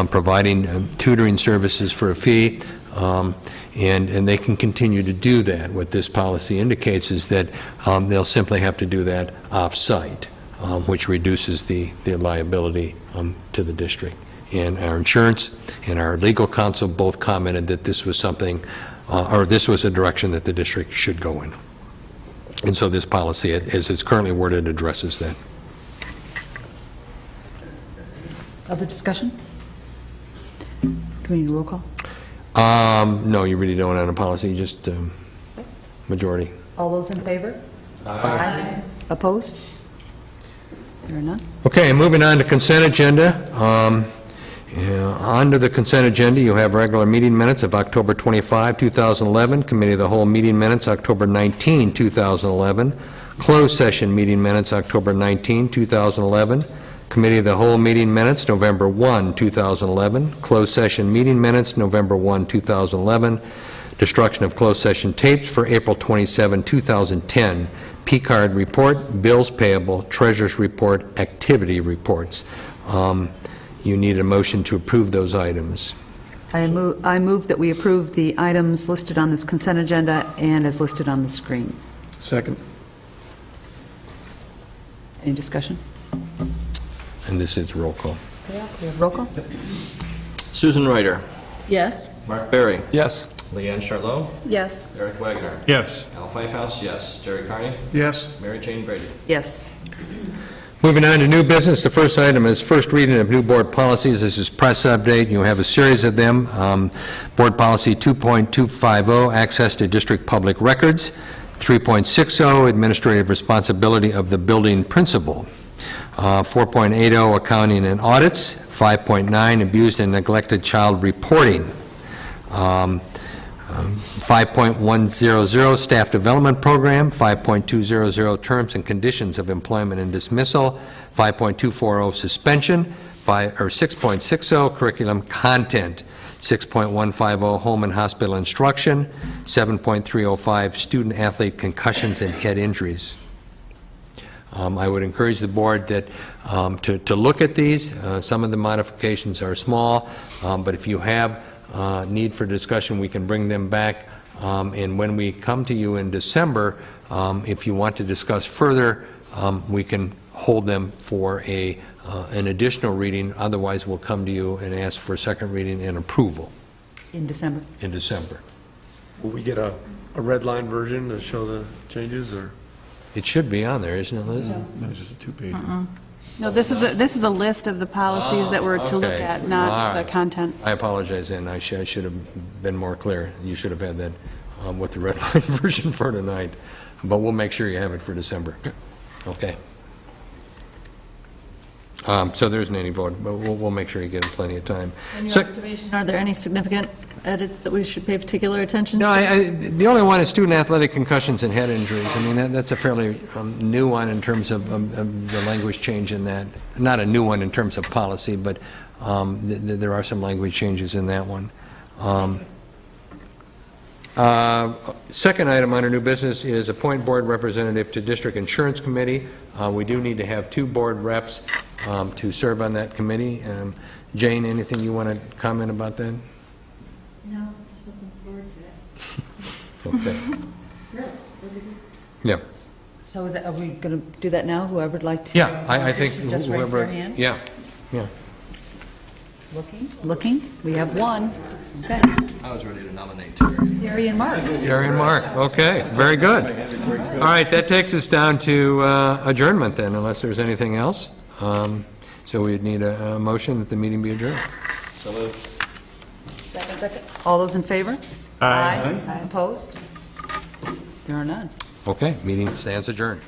providing tutoring services for a fee, and they can continue to do that. What this policy indicates is that they'll simply have to do that off-site, which reduces the liability to the district. And our insurance and our legal counsel both commented that this was something, or this was a direction that the district should go in. And so this policy, as it's currently worded, addresses that. Other discussion? Do we need a roll call? No, you really don't on a policy, just majority. All those in favor? Aye. Opposed? There are none. Okay, moving on to consent agenda. Under the consent agenda, you have regular meeting minutes of October 25, 2011, Committee of the Whole meeting minutes, October 19, 2011, Closed session meeting minutes, October 19, 2011. Committee of the Whole meeting minutes, November 1, 2011. Closed session meeting minutes, November 1, 2011. Destruction of closed session tapes for April 27, 2010. P-card report, bills payable, treasurer's report, activity reports. You need a motion to approve those items. I move that we approve the items listed on this consent agenda and as listed on the screen. Second. Any discussion? And this is roll call. We have roll call? Susan Ryder. Yes? Mark Berry. Yes. Leanne Charlot. Yes. Eric Wagner. Yes. Al Pfeifhouse, yes. Jerry Carney. Yes. Mary Jane Brady. Yes. Moving on to new business, the first item is first reading of new board policies. This is press update. You have a series of them. Board policy 2.250, access to district public records. 3.60, administrative responsibility of the building principal. 4.80, accounting and audits. 5.9, abused and neglected child reporting. 5.100, staff development program. 5.200, terms and conditions of employment and dismissal. 5.240, suspension. 6.60, curriculum content. 6.150, home and hospital instruction. 7.305, student athlete concussions and head injuries. I would encourage the board that to look at these. Some of the modifications are small, but if you have need for discussion, we can bring them back. And when we come to you in December, if you want to discuss further, we can hold them for an additional reading. Otherwise, we'll come to you and ask for a second reading and approval In December. in December. Will we get a red line version to show the changes, or? It should be on there, isn't it, Liz? No, it's just a two-page. No, this is a list of the policies that we're to look okay. at, not All the right. content. I apologize, and I should have been more clear. You should have had that with the red line version for tonight, but we'll make sure you have it for December. Okay. So there isn't any vote, but we'll make sure you get plenty of time. In your So- estimation, are there any significant edits that we should pay particular attention to? No, the only one is student athletic concussions and head injuries. I mean, that's a fairly new one in terms of the language change in that. Not a new one in terms of policy, but there are some language changes in that one. Second item under new business is appoint board representative to district insurance committee. We do need to have 2 board reps to serve on that committee. Jane, anything you want to comment about that? No, just looking forward to it. Okay. Yeah. So are we going to do that now? Whoever would like to? Yeah, I think Just raise whoever. their hand? Yeah. Looking? We have one. Okay. I was ready to nominate Terry. Terry and Mark. Jerry and Mark, okay, very good. All right, that takes us down to adjournment then, unless there's anything else. So we'd need a motion that the meeting be adjourned. So moved. Second. All those in favor? Aye. Opposed? There are none. Okay, meeting stands adjourned.